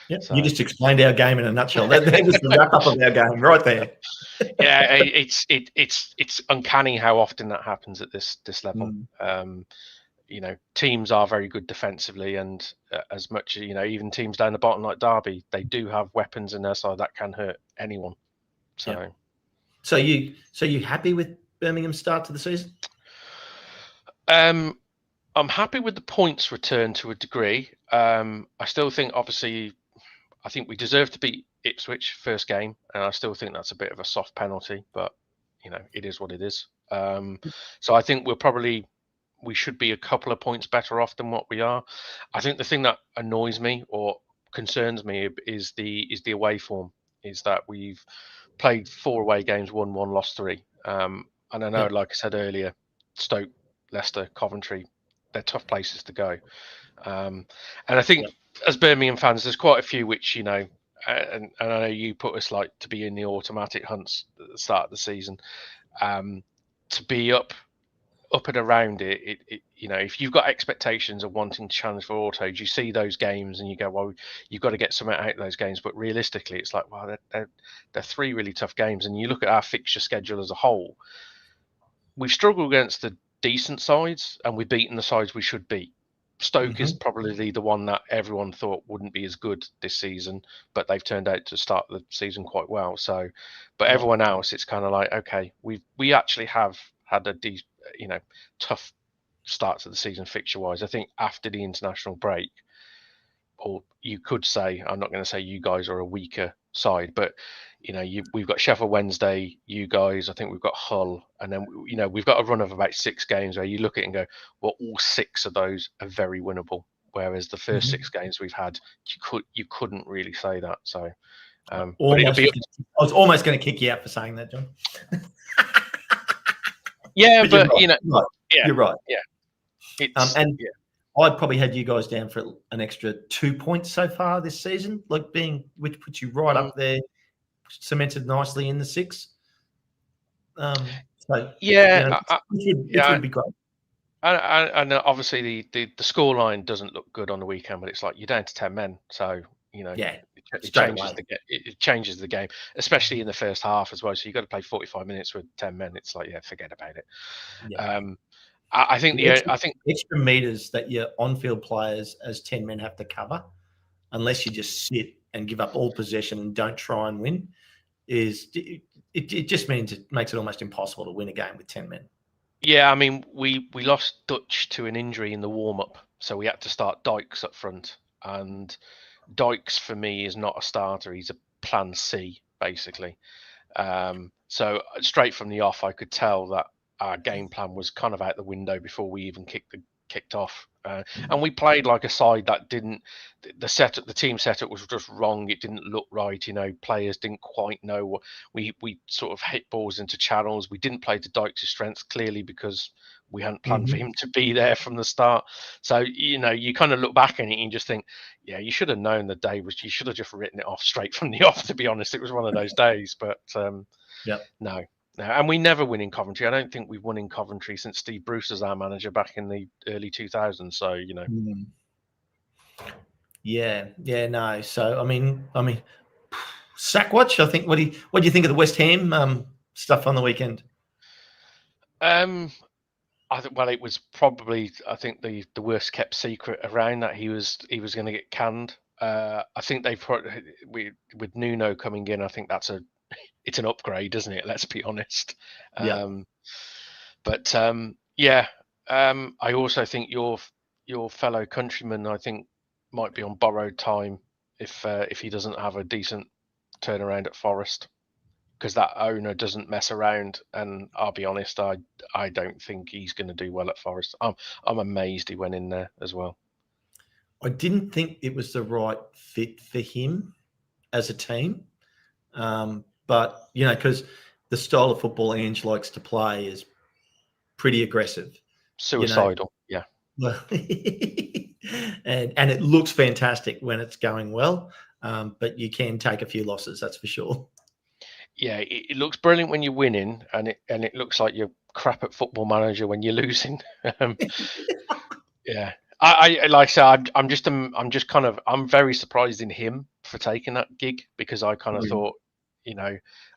Yeah, So you just explained our game in a nutshell. That was the wrap up of our game right there. yeah, it's uncanny how often that happens at this level. Teams are very good defensively, and as much as even teams down the bottom like Derby, they do have weapons in their side that can hurt anyone. So, yeah. So you happy with Birmingham's start to the season? I'm happy with the points return to a degree. I still think, obviously, I think we deserve to beat Ipswich first game, and I still think that's a bit of a soft penalty, but it is what it is. So I think we should be a couple of points better off than what we are. I think the thing that annoys me or concerns me is the away form. Is that we've played 4 away games, won 1, lost 3. And I know, like I said earlier, Stoke, Leicester, Coventry, they're tough places to go. And I think as Birmingham fans, there's quite a few which, and I know you put us like to be in the automatic hunts at the start of the season. To be up and around it, if you've got expectations of wanting to challenge for autos, you see those games and you go, well, you've got to get something out of those games. But realistically, it's like, well, they're 3 really tough games. And you look at our fixture schedule as a whole, we've struggled against the decent sides and we've beaten the sides we should beat. Stoke is probably the one that everyone thought wouldn't be as good this season, but they've turned out to start the season quite well. So, but everyone else, it's kind of like, okay, we actually have had a tough start to the season fixture wise. I think after the international break, or you could say, I'm not going to say you guys are a weaker side, but we've got Sheffield Wednesday, you guys, I think we've got Hull, and then we've got a run of about 6 games where you look at it and go, well, all 6 of those are very winnable. Whereas the first 6 games we've had, you couldn't really say that. So, but it'll be. I was almost going to kick you out for saying that, John. Yeah, but you're right. Yeah, I'd probably had you guys down for an extra 2 points so far this season, which puts you right up there, cemented nicely in the 6. Which would be great. And obviously the scoreline doesn't look good on the weekend, but it's like you're down to 10 men, so it changes the game, especially in the first half as well. So you've got to play 45 minutes with 10 men. It's like, forget about it. Yeah. I think extra meters that your on-field players as 10 men have to cover, unless you just sit and give up all possession and don't try and win, it just means it makes it almost impossible to win a game with 10 men. Yeah, I mean, we lost Dutch to an injury in the warm-up, so we had to start Dykes up front, and Dykes for me is not a starter. He's a plan C, basically. So straight from the off, I could tell that our game plan was kind of out the window before we even kicked off. And we played like a side that didn't. The team setup was just wrong. It didn't look right. Players didn't quite know what we sort of hit balls into channels. We didn't play to Dykes' strengths, clearly, because we hadn't planned for him to be there from the start. So you kind of look back on it and just think, yeah, you should have known the day was. You should have just written it off straight from the off. To be honest, it was one of those days. But no. And we never win in Coventry. I don't think we've won in Coventry since Steve Bruce was our manager back in the early 2000s. So no. So I mean, Sackwatch. I think. What do you think of the West Ham stuff on the weekend? It was probably, I think, the worst kept secret around that he was going to get canned. I think with Nuno coming in, I think it's an upgrade, isn't it? Let's be honest. I also think your fellow countryman, I think, might be on borrowed time if he doesn't have a decent turnaround at Forest, because that owner doesn't mess around. And I'll be honest, I don't think he's going to do well at Forest. I'm amazed he went in there as well. I didn't think it was the right fit for him as a team. but because the style of football Ange likes to play is pretty aggressive, Suicidal, yeah. Well, and it looks fantastic when it's going well, but you can take a few losses, that's for sure. Yeah, it looks brilliant when you're winning, and it looks like you're crap at Football Manager when you're losing. Yeah, I like I said, I'm very surprised in him for taking that gig, because I kind of thought,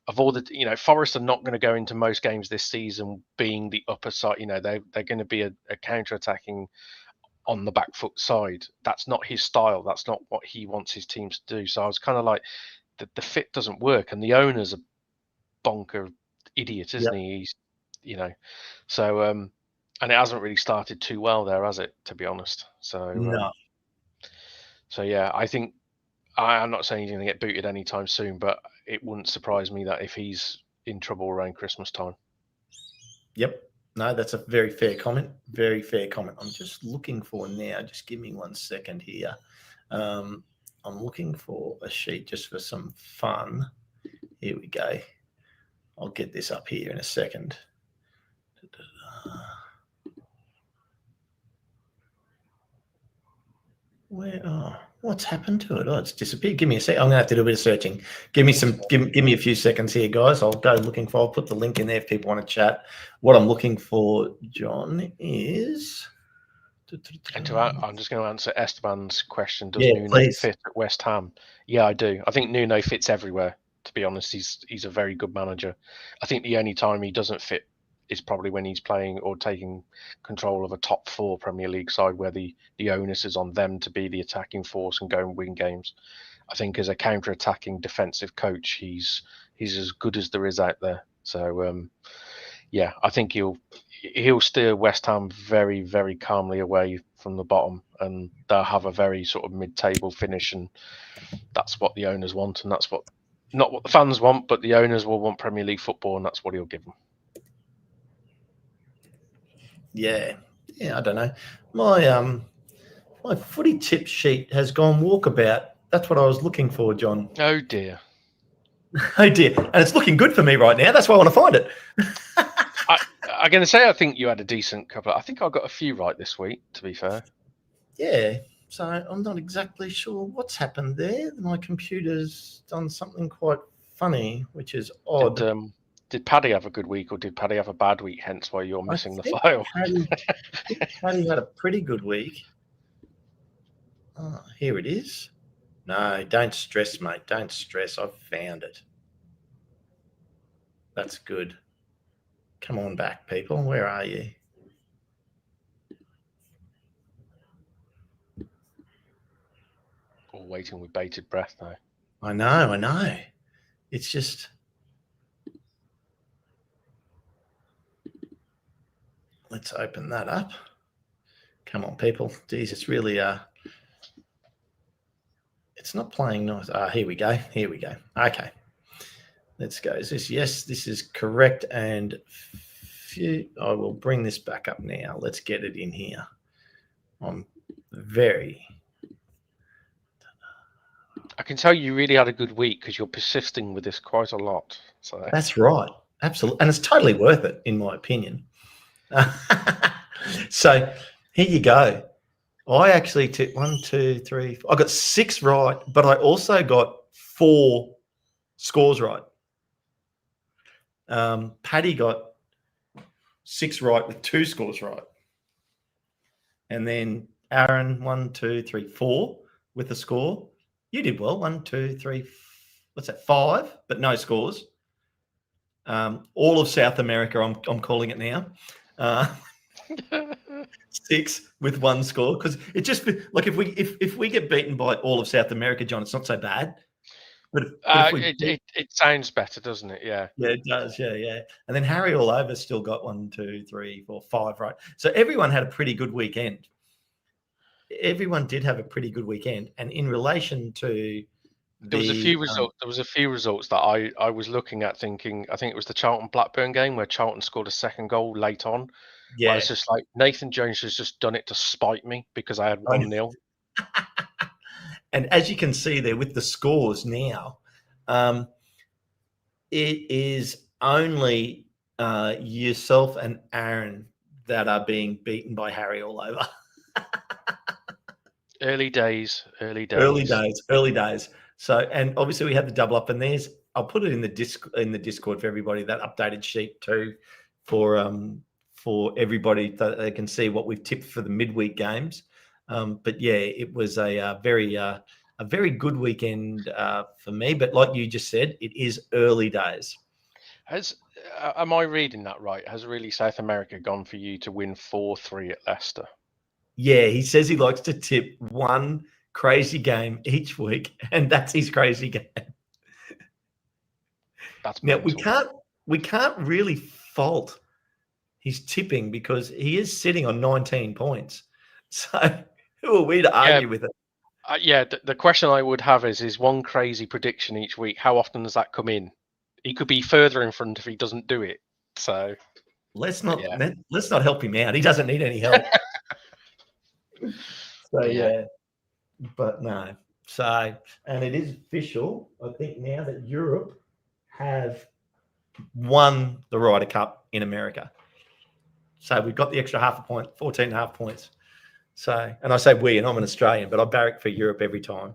of all the, Forest are not going to go into most games this season being the upper side. They're going to be a counter-attacking on the back foot side. That's not his style. That's not what he wants his teams to do. So I was kind of like, the fit doesn't work, and the owner's a bonker idiot, isn't he? He's, so and it hasn't really started too well there, has it? To be honest. So No. So yeah, I think I'm not saying he's going to get booted anytime soon, but it wouldn't surprise me that if he's in trouble around Christmas time. Yep. No, that's a very fair comment. Very fair comment. I'm just looking for now. Just give me 1 second here. I'm looking for a sheet just for some fun. Here we go. I'll get this up here in a second. What's happened to it? Oh, it's disappeared. Give me a sec. I'm gonna have to do a bit of searching. Give me a few seconds here, guys. I'll go looking for. I'll put the link in there if people want to chat. What I'm looking for, John, is. And I'm just going to answer Esteban's question. Does Nuno please. fit at West Ham? Yeah, I do. I think Nuno fits everywhere. To be honest, he's a very good manager. I think the only time he doesn't fit is probably when he's playing or taking control of a top 4 Premier League side, where the onus is on them to be the attacking force and go and win games. I think as a counter-attacking defensive coach, he's as good as there is out there. So yeah, I think he'll steer West Ham very, very calmly away from the bottom, and they'll have a very sort of mid-table finish, and that's what the owners want, and that's not what the fans want, but the owners will want Premier League football, and that's what he'll give them. Yeah, I don't know. My footy tip sheet has gone walkabout. That's what I was looking for, John. Oh dear. Oh dear, and it's looking good for me right now. That's why I want to find it. I'm going to say I think you had a decent couple. I think I got a few right this week, to be fair. Yeah, so I'm not exactly sure what's happened there. My computer's done something quite funny, which is odd. Did Paddy have a good week, or did Paddy have a bad week, hence why you're missing the file? Paddy had a pretty good week. Oh, here it is. No, don't stress, mate. Don't stress. I've found it. That's good. Come on back, people. Where are you? All waiting with bated breath now. I know. It's just... Let's open that up. Come on, people. Geez, it's really... It's not playing nice. Here we go. Okay. Let's go. Is this? Yes, this is correct. And I will bring this back up now. Let's get it in here. I'm very... I can tell you really had a good week because you're persisting with this quite a lot. So that's right. Absolutely. And it's totally worth it, in my opinion. So here you go. I actually took 1, 2, 3, 4. I got 6 right, but I also got 4 scores right. Paddy got 6 right with 2 scores right. And then Aaron, 1, 2, 3, 4 with a score. You did well. 1, 2, 3, what's that? 5, but no scores. All of South America, I'm calling it now. 6 with 1 score, because it just like if we get beaten by all of South America, John, it's not so bad. But it sounds better, doesn't it? Yeah. Yeah, it does. Yeah. And then Harry all over still got 1, 2, 3, 4, 5 right. So everyone had a pretty good weekend. Everyone did have a pretty good weekend, and in relation to there was a few results. There was a few results that I was looking at, thinking. I think it was the Charlton Blackburn game where Charlton scored a second goal late on. Yeah, I was just like, Nathan Jones has just done it to spite me because I had 1-0. And as you can see there with the scores now, It is only yourself and Aaron that are being beaten by Harry all over. Early days. Early days. So, and obviously we had the double up, and I'll put it in the Discord for everybody, that updated sheet too, for everybody that they can see what we've tipped for the midweek games. But yeah, it was a very good weekend for me. But like you just said, it is early days. Am I reading that right? Has really South America gone for you to win 4-3 at Leicester? Yeah, he says he likes to tip one crazy game each week, and that's his crazy game. That's Now mental. we can't really fault his tipping because he is sitting on 19 points. So who are we to argue with it? The question I would have is one crazy prediction each week. How often does that come in? He could be further in front if he doesn't do it. So let's not help him out. He doesn't need any help. So yeah, but no. So, and it is official, I think, now that Europe have won the Ryder Cup in America. So we've got the extra half a point, 14.5 points. So, and I say we, and I'm an Australian, but I barrack for Europe every time.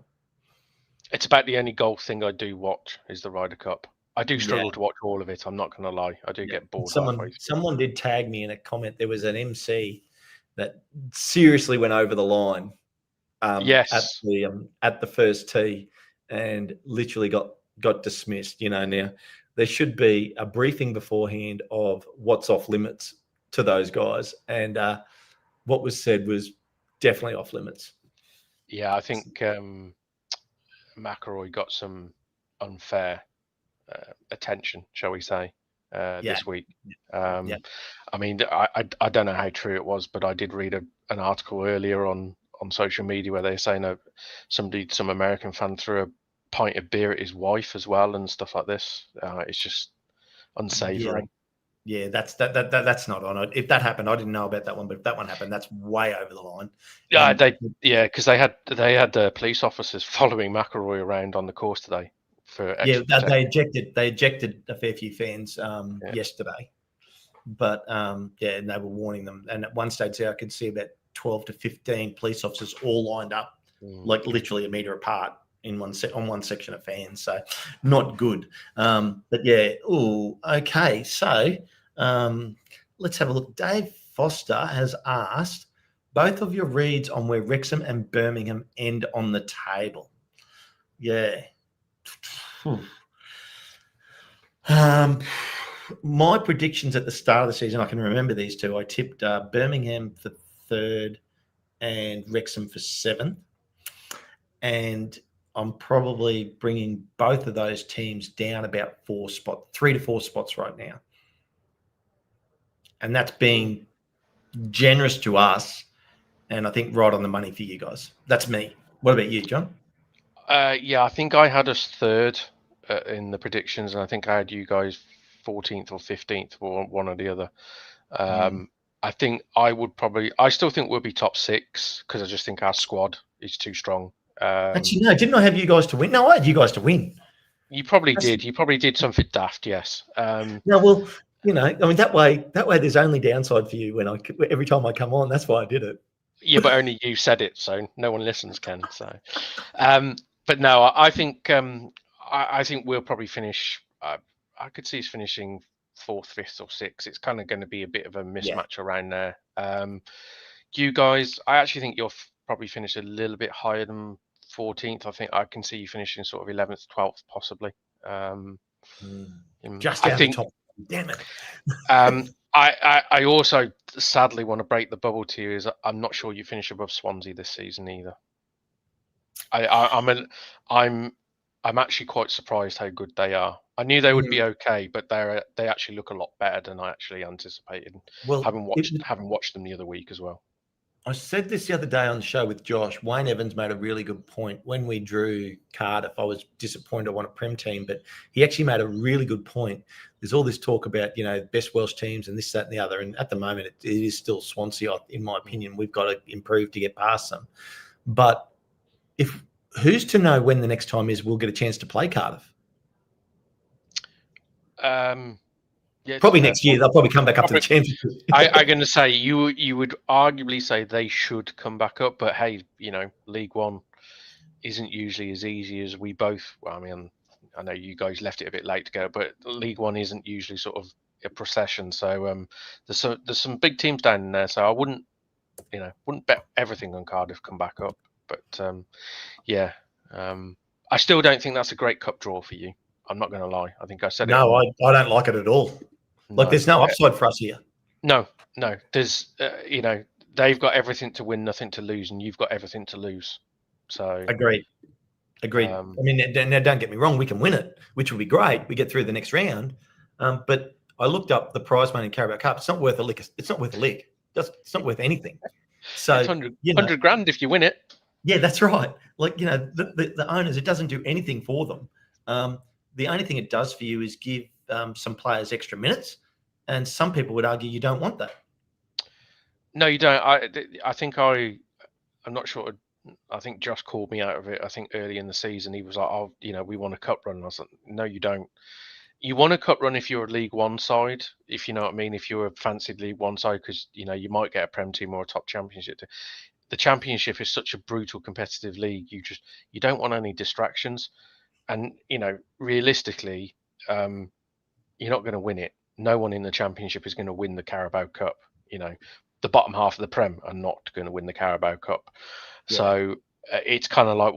It's about the only golf thing I do watch is the Ryder Cup. I do struggle to watch all of it. I'm not going to lie. I do get bored halfway through. Someone did tag me in a comment. There was an MC that seriously went over the line at the first tee and literally got dismissed. You know, now there should be a briefing beforehand of what's off limits to those guys, and what was said was definitely off limits. Yeah, I think McIlroy got some unfair attention, shall we say, this week. I mean, I don't know how true it was, but I did read an article earlier on social media where they're saying some American fan threw a pint of beer at his wife as well and stuff like this. It's just unsavory. Yeah, that's not on it. If that happened, I didn't know about that one, but if that one happened, that's way over the line. Yeah, because they had police officers following McIlroy around on the course today. They ejected a fair few fans yesterday, but and they were warning them. And at one stage there, I could see about 12 to 15 police officers all lined up, like literally a meter apart on one section of fans. So not good. But yeah, okay. So let's have a look. Dave Foster has asked both of your reads on where Wrexham and Birmingham end on the table. Yeah. My predictions at the start of the season, I can remember these two. I tipped Birmingham for 3rd and Wrexham for 7th. And I'm probably bringing both of those teams down about 3 to 4 spots right now. And that's being generous to us. And I think right on the money for you guys. That's me. What about you, John? I think I had us 3rd in the predictions, and I think I had you guys 14th or 15th, or one or the other. I think I still think we'll be top 6 because I just think our squad is too strong. Actually, no, didn't I have you guys to win? No, I had you guys to win. You probably did. You probably did something daft, yes. No, well, you know, I mean that way there's only downside for you every time I come on. That's why I did it. Yeah, but only you said it, so no one listens, Ken. So, but no, I think I think we'll probably finish. I could see us finishing 4th, 5th, or 6th. It's kind of going to be a bit of a mismatch around there. You guys, I actually think you'll probably finish a little bit higher than 14th. I think I can see you finishing sort of 11th, 12th, possibly. Just out the top. Damn it. I also sadly want to break the bubble to you. Is I'm not sure you finish above Swansea this season either. I'm actually quite surprised how good they are. I knew they would be okay, but they actually look a lot better than I actually anticipated. Well, having watched them the other week as well. I said this the other day on the show with Josh. Wayne Evans made a really good point. When we drew Cardiff, I was disappointed I won a Prem team, but he actually made a really good point. There's all this talk about, best Welsh teams and this, that, and the other. And at the moment, it is still Swansea, in my opinion. We've got to improve to get past them. But who's to know when the next time is we'll get a chance to play Cardiff? Yeah, Probably next year they'll probably come back up to the championship. I'm going to say you would arguably say they should come back up, but hey, League One isn't usually as easy as we both. Well, I mean, I know you guys left it a bit late to go, but League One isn't usually sort of a procession. So there's some big teams down in there. So I wouldn't bet everything on Cardiff come back up. But yeah, I still don't think that's a great cup draw for you. I'm not going to lie. I think I said No, it. I don't like it at all. Like, there's no upside for us here. No. There's they've got everything to win, nothing to lose, and you've got everything to lose. So agreed. I mean, now don't get me wrong, we can win it, which would be great. We get through the next round, but I looked up the prize money in Carabao Cup. It's not worth a lick. It's not worth a lick. It's not worth anything. So it's 100 grand if you win it. Yeah, that's right. Like, the owners, it doesn't do anything for them. The only thing it does for you is give some players extra minutes, and some people would argue you don't want that. No, you don't. I think I'm not sure. I think Josh called me out of it. I think early in the season he was like, "Oh, we want a cup run." And I was like, "No, you don't. You want a cup run if you're a League One side, if you know what I mean. If you're a fancied League One side, because you might get a Prem team or a top Championship. The Championship is such a brutal competitive league. You don't want any distractions, and realistically, you're not going to win it. No one in the Championship is going to win the Carabao Cup. The bottom half of the Prem are not going to win the Carabao Cup. Yeah. So it's kind of like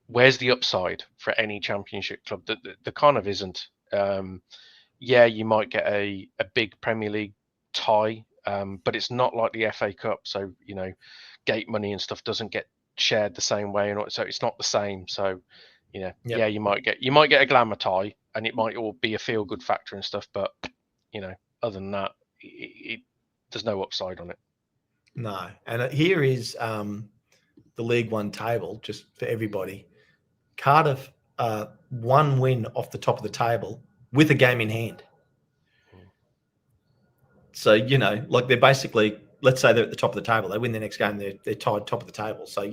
where's the upside for any Championship club? The kind of isn't. You might get a big Premier League tie, but it's not like the FA Cup. So gate money and stuff doesn't get shared the same way, and so it's not the same. So you might get a glamour tie, and it might all be a feel good factor and stuff. But other than that, there's no upside on it. No. And here is the League One table, just for everybody. Cardiff, 1 win off the top of the table with a game in hand. So, they're basically, let's say they're at the top of the table. They win their next game, they're tied top of the table. So,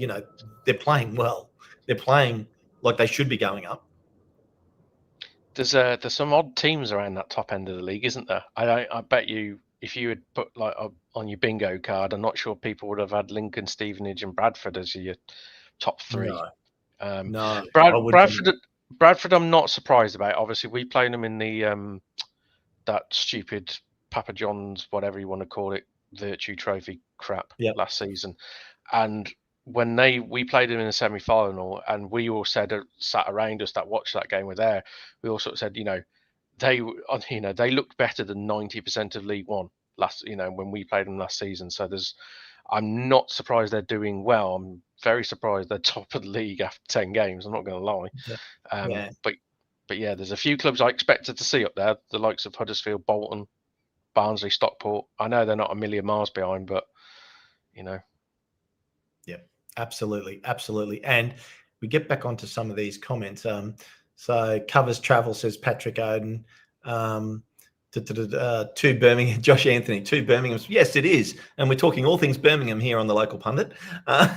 they're playing well. They're playing like they should be going up. There's some odd teams around that top end of the league, isn't there? I bet you, if you had put on your bingo card, I'm not sure people would have had Lincoln, Stevenage, and Bradford as your top 3. No, Bradford, I'm not surprised about. Obviously, we played them in the that stupid Papa John's, whatever you want to call it, Virtue Trophy crap last season, and when we played them in the semi-final, and we all sat around us that watched that game were there. We all sort of said, they looked better than 90% of League One when we played them last season. So I'm not surprised they're doing well. I'm very surprised they're top of the league after 10 games. I'm not going to lie. But yeah, there's a few clubs I expected to see up there, the likes of Huddersfield, Bolton, Barnsley, Stockport. I know they're not a million miles behind, but Yeah, absolutely. And we get back onto some of these comments. So Covers Travel says Patrick Oden. To Birmingham, Josh Anthony, to Birmingham. Yes, it is. And we're talking all things Birmingham here on the local pundit. The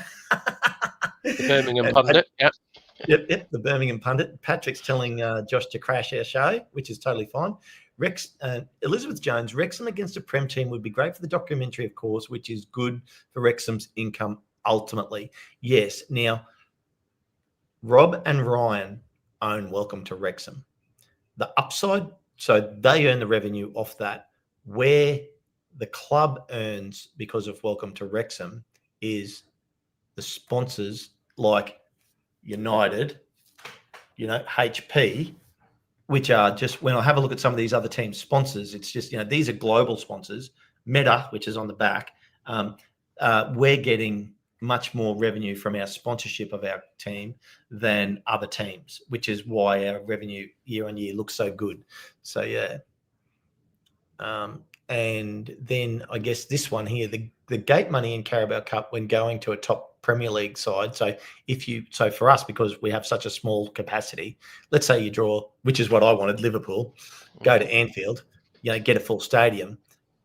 Birmingham pundit, yeah. Yep, the Birmingham pundit. Patrick's telling Josh to crash our show, which is totally fine. Elizabeth Jones, Wrexham against a Prem team would be great for the documentary, of course, which is good for Wrexham's income ultimately. Yes. Now, Rob and Ryan own Welcome to Wrexham. The upside, so they earn the revenue off that. Where the club earns because of Welcome to Wrexham is the sponsors like United, HP, which are just, when I have a look at some of these other teams' sponsors, it's just, these are global sponsors. Meta, which is on the back, we're getting much more revenue from our sponsorship of our team than other teams, which is why our revenue year on year looks so good. So, yeah. And then I guess this one here, the gate money in Carabao Cup when going to a top Premier League side. So for us, because we have such a small capacity, let's say you draw, which is what I wanted, Liverpool, go to Anfield, get a full stadium.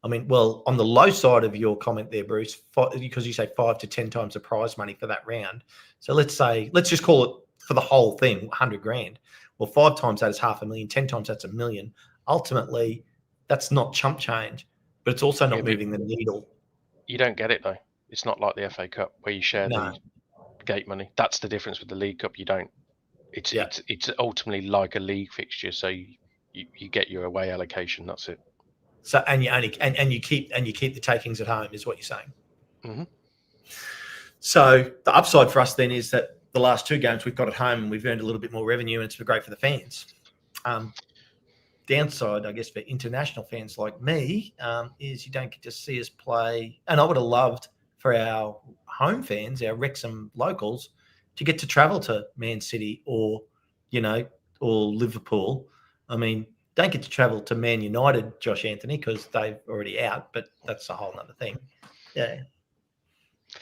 I mean, well, on the low side of your comment there, Bruce, because you say 5 to 10 times the prize money for that round. So let's just call it for the whole thing, 100 grand. Well, 5 times that is 500,000. 10 times that's $1 million. Ultimately, that's not chump change, but it's also not moving the needle. You don't get it though. It's not like the FA Cup where you share the gate money. That's the difference with the League Cup. You don't. It's ultimately like a league fixture, so you get your away allocation. That's it. So and you keep the takings at home is what you're saying. Mm-hmm. So the upside for us then is that the last 2 games we've got at home and we've earned a little bit more revenue and it's been great for the fans. Downside, I guess, for international fans like me is you don't get to see us play. And I would have loved for our home fans, our Wrexham locals, to get to travel to Man City or Liverpool. I mean, don't get to travel to Man United, Josh Anthony, because they're already out, but that's a whole other thing. Yeah.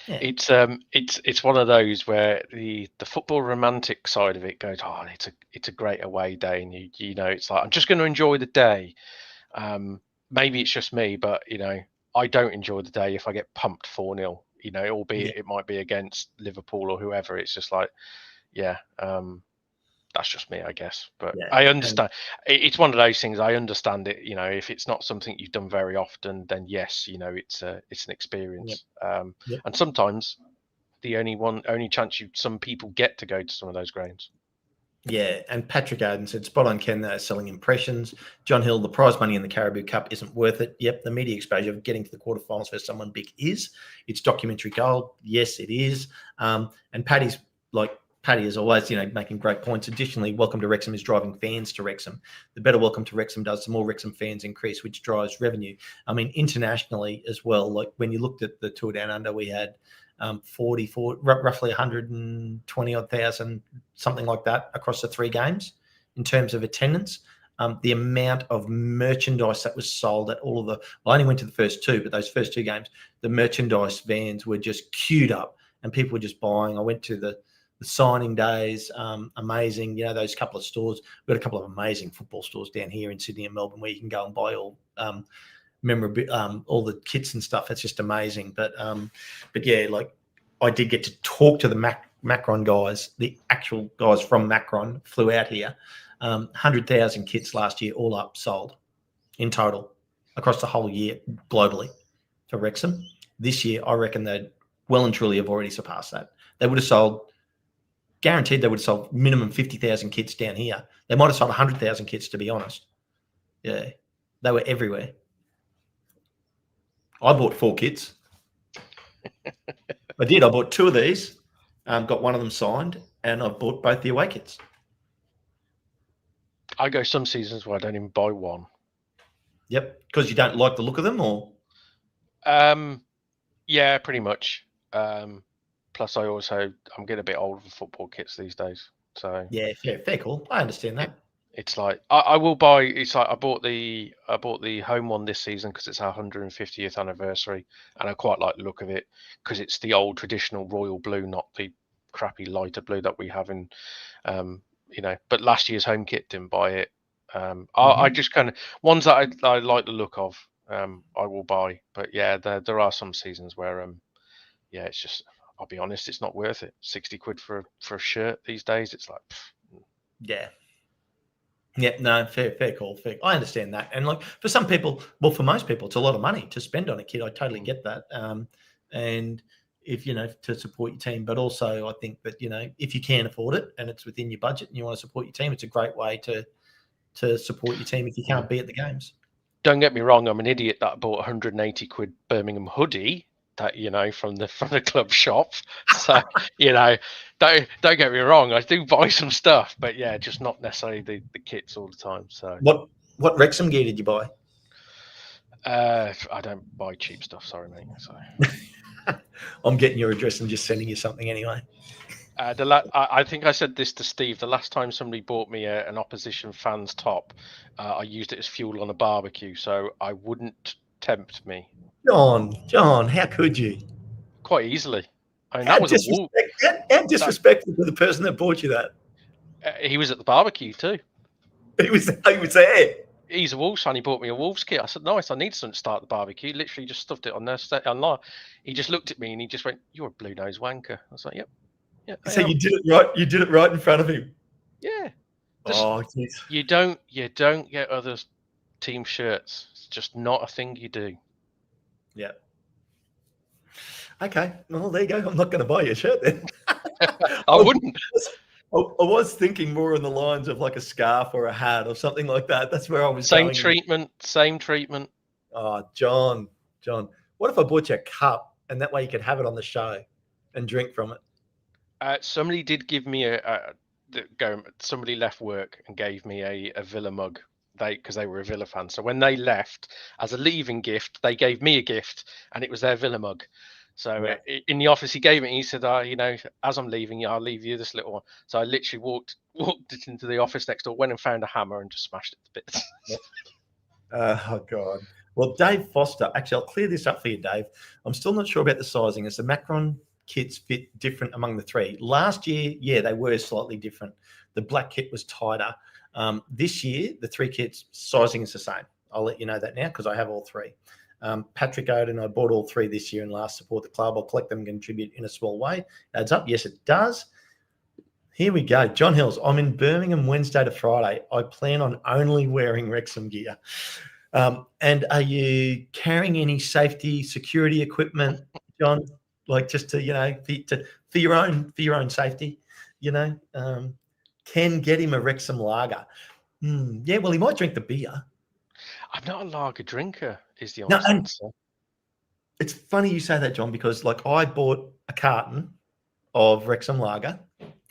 It's one of those where the football romantic side of it goes, oh, it's a great away day, and you know it's like I'm just going to enjoy the day. Maybe it's just me, but I don't enjoy the day if I get pumped 4-0. Albeit it might be against Liverpool or whoever. It's just like, that's just me, I guess. But I understand. It's one of those things. I understand it. If it's not something you've done very often, then yes, it's an experience. And sometimes the only chance some people get to go to some of those grounds. Yeah, and Patrick Arden said, spot on, Ken, they're selling impressions. John Hill, the prize money in the Caribou Cup isn't worth it. Yep, the media exposure of getting to the quarterfinals for someone big is. It's documentary gold. Yes, it is. And Paddy, as always, making great points. Additionally, Welcome to Wrexham is driving fans to Wrexham. The better Welcome to Wrexham does, the more Wrexham fans increase, which drives revenue. I mean, internationally as well, like when you looked at the Tour Down Under, we had roughly 120,000, something like that, across the 3 games in terms of attendance. The amount of merchandise that was sold at all of I only went to the first 2, but those first 2 games, the merchandise vans were just queued up and people were just buying. I went to the signing days, amazing. Those couple of stores. We've got a couple of amazing football stores down here in Sydney and Melbourne where you can go and buy all all the kits and stuff. It's just amazing. But yeah, like I did get to talk to the Macron guys, the actual guys from Macron flew out here. 100,000 kits last year, all up, sold in total across the whole year globally for Wrexham. This year, I reckon they'd well and truly have already surpassed that. They would have sold, guaranteed they would have sold minimum 50,000 kits down here. They might have sold 100,000 kits, to be honest. Yeah, they were everywhere. I bought 4 kits. I did. I bought 2 of these, got one of them signed, and I bought both the away kits. I go some seasons where I don't even buy one. Yep, because you don't like the look of them, or? Yeah, pretty much. Plus, I'm getting a bit old for football kits these days. So yeah, fair call. I understand that. It's like I will buy. It's like I bought the home one this season because it's our 150th anniversary, and I quite like the look of it because it's the old traditional royal blue, not the crappy lighter blue that we have in, But last year's home kit, didn't buy it. I just kind of ones that I like the look of. I will buy, but yeah, there are some seasons where it's just. I'll be honest, it's not worth it. 60 quid for a shirt these days. It's like, yeah. Yeah, no, fair call. Fair. I understand that. And like for some people, well, for most people, it's a lot of money to spend on a kit. I totally get that. And if, to support your team, but also I think that, if you can afford it and it's within your budget and you want to support your team, it's a great way to support your team if you can't be at the games. Don't get me wrong. I'm an idiot that bought 180 quid Birmingham hoodie that, from the club shop. So, don't get me wrong. I do buy some stuff, but yeah, just not necessarily the kits all the time. So what Wrexham gear did you buy? I don't buy cheap stuff. Sorry, mate. So I'm getting your address and just sending you something anyway. I think I said this to Steve. The last time somebody bought me an opposition fan's top, I used it as fuel on a barbecue, so I wouldn't tempt me. John, how could you? Quite easily. I mean, that was how disrespectful to the person that bought you that. He was at the barbecue too. He was there. He's a Wolves fan. He bought me a Wolves kit. I said, nice, I need something to start the barbecue. Literally just stuffed it on there, online. He just looked at me and he just went, "You're a blue nose wanker." I was like, "Yep. Yeah." So you did it right. You did it right in front of him. Yeah. Oh, geez. You don't get other team shirts. It's just not a thing you do. Yeah. Okay. Well, there you go. I'm not going to buy you a shirt then. I wouldn't. I was thinking more on the lines of like a scarf or a hat or something like that. That's where I was Same going. treatment. Same treatment. Oh, John, what if I bought you a cup and that way you could have it on the show and drink from it? Somebody did give me somebody left work and gave me a Villa mug. Because they were a Villa fan. So when they left as a leaving gift, they gave me a gift, and it was their Villa mug. So Yeah. in the office, he gave it. And he said, as I'm leaving, I'll leave you this little one." So I literally walked it into the office next door, went and found a hammer, and just smashed it to bits. Oh God. Well, Dave Foster. Actually, I'll clear this up for you, Dave. I'm still not sure about the sizing. As the Macron kits fit different among the three. Last year, yeah, they were slightly different. The black kit was tighter. This year, the three kits sizing is the same. I'll let you know that now because I have all three. Patrick Oden, I bought all three this year and last support the club. I'll collect them and contribute in a small way. Adds up. Yes, it does. Here we go. John Hills. I'm in Birmingham Wednesday to Friday. I plan on only wearing Wrexham gear. And are you carrying any safety, security equipment, John? Like just to for your own safety, Ken, get him a Wrexham lager. Yeah, well, he might drink the beer. I'm not a lager drinker, is the No, honest and answer. it's funny you say that, John, because like I bought a carton of Wrexham lager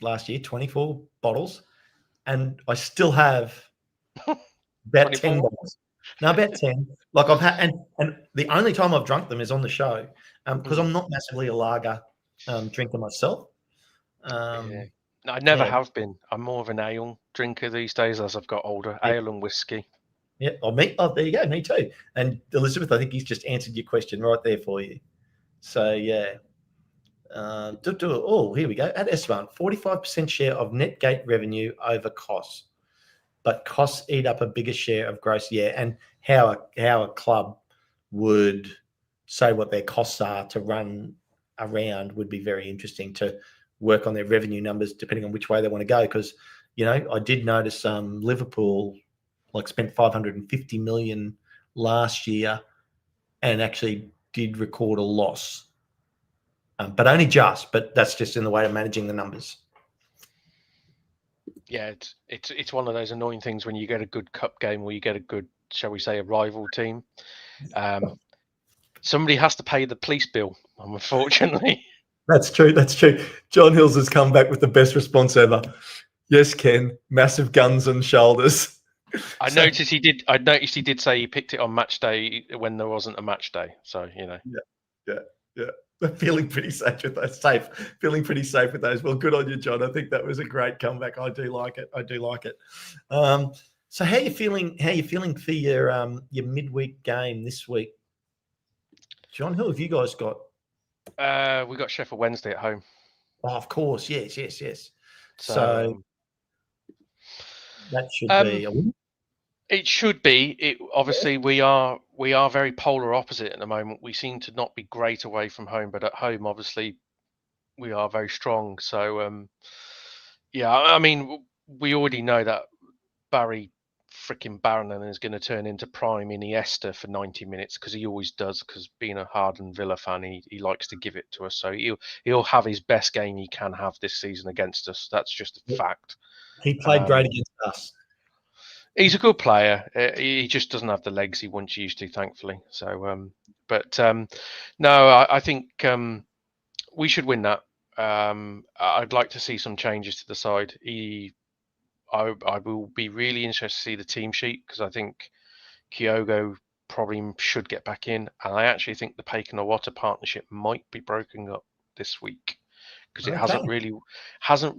last year, 24 bottles, and I still have about 10 bottles. No, about 10. Like I've had, and the only time I've drunk them is on the show, because I'm not massively a lager drinker myself. Yeah. No, I never Yeah. have been. I'm more of an ale drinker these days as I've got older. Ale and whiskey. Yeah. Oh, there you go. Me too. And Elizabeth, I think he's just answered your question right there for you. So yeah. Oh, here we go. At Esteban, 45% share of net gate revenue over costs, but costs eat up a bigger share of gross. Yeah, and how a club would say what their costs are to run around would be very interesting to work on their revenue numbers depending on which way they want to go. Because I did notice Liverpool spent 550 million last year and actually did record a loss. But only just, but that's just in the way of managing the numbers. Yeah, it's one of those annoying things when you get a good cup game or you get a good, shall we say, a rival team. Somebody has to pay the police bill, unfortunately. That's true. John Hills has come back with the best response ever. Yes, Ken, massive guns and shoulders. I noticed he did say he picked it on match day when there wasn't a match day. So, Yeah. Feeling pretty safe with those. Feeling pretty safe with those. Well, good on you, John. I think that was a great comeback. I do like it. So how are you feeling? How are you feeling for your midweek game this week, John? Who have you guys got? We got Sheffield Wednesday at home. Oh, of course. Yes. So that should be a win. It should be. Obviously we are very polar opposite at the moment. We seem to not be great away from home, but at home, obviously, we are very strong. So, yeah, I mean, we already know that Barry freaking Barron is going to turn into prime Iniesta for 90 minutes because he always does. Because being a hardened Villa fan, he likes to give it to us. So he'll have his best game he can have this season against us. That's just a fact. He played great against us. He's a good player. He just doesn't have the legs he once used to, thankfully. So, no, I think we should win that. I'd like to see some changes to the side. I will be really interested to see the team sheet because I think Kyogo probably should get back in, and I actually think the Paik and Iwata partnership might be broken up this week because it hasn't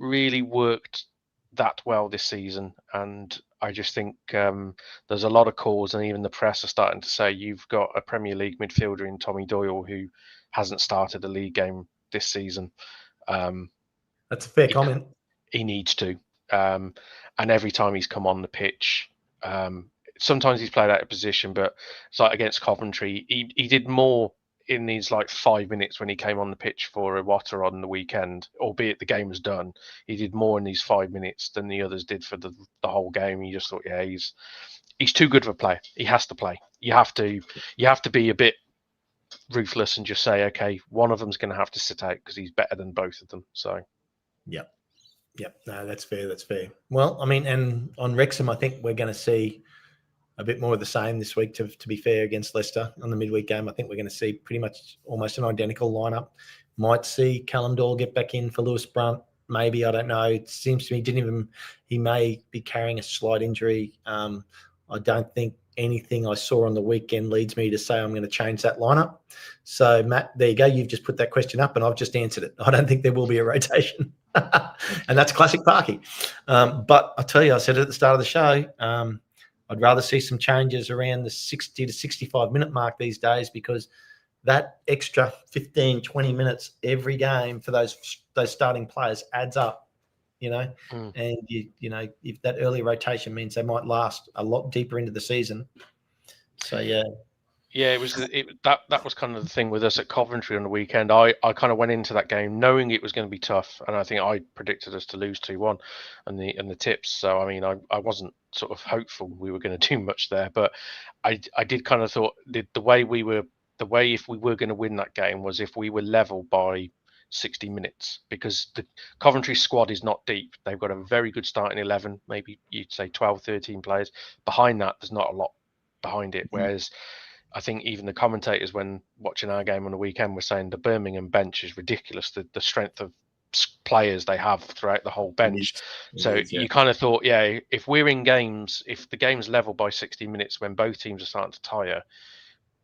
really worked that well this season, and I just think there's a lot of calls, and even the press are starting to say you've got a Premier League midfielder in Tommy Doyle who hasn't started a league game this season. That's a fair comment. He needs to, and every time he's come on the pitch, sometimes he's played out of position, but it's like against Coventry, he did more in these like 5 minutes when he came on the pitch for Iwata on the weekend, albeit the game was done, he did more in these 5 minutes than the others did for the whole game. You just thought, yeah, he's too good of a player. He has to play. You have to be a bit ruthless and just say, okay, one of them's going to have to sit out because he's better than both of them. So, yep. No, that's fair. That's fair. Well, I mean, and on Wrexham, I think we're going to see a bit more of the same this week. To be fair, against Leicester on the midweek game, I think we're going to see pretty much almost an identical lineup. Might see Callum Doyle get back in for Lewis Brunt. Maybe, I don't know. It seems to me he may be carrying a slight injury. I don't think anything I saw on the weekend leads me to say I'm going to change that lineup. So, Matt, there you go. You've just put that question up and I've just answered it. I don't think there will be a rotation. And that's classic Parky. But I tell you, I said it at the start of the show, I'd rather see some changes around the 60 to 65 minute mark these days, because that extra 15, 20 minutes every game for those starting players adds up. And if that early rotation means they might last a lot deeper into the season. So yeah, that was kind of the thing with us at Coventry on the weekend. I kind of went into that game knowing it was going to be tough, and I think I predicted us to lose 2-1 and the tips. So I mean, I wasn't sort of hopeful we were going to do much there, but I did kind of thought the way if we were going to win that game was if we were level by 60 minutes, because the Coventry squad is not deep. They've got a very good starting 11, maybe you'd say 12, 13 players. Behind that, there's not a lot behind it. Whereas I think even the commentators, when watching our game on the weekend, were saying the Birmingham bench is ridiculous, the strength of players they have throughout the whole bench. You kind of thought, yeah, if we're in games, if the game's level by 60 minutes when both teams are starting to tire,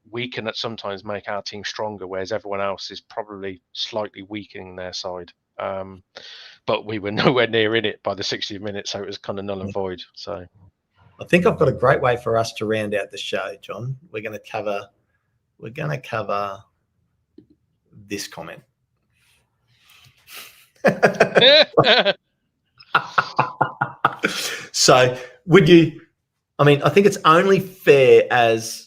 we can sometimes make our team stronger, whereas everyone else is probably slightly weakening their side. But we were nowhere near in it by the 60 minutes, so it was kind of null and void. So I think I've got a great way for us to round out the show, John. We're going to cover this comment. So I think it's only fair, as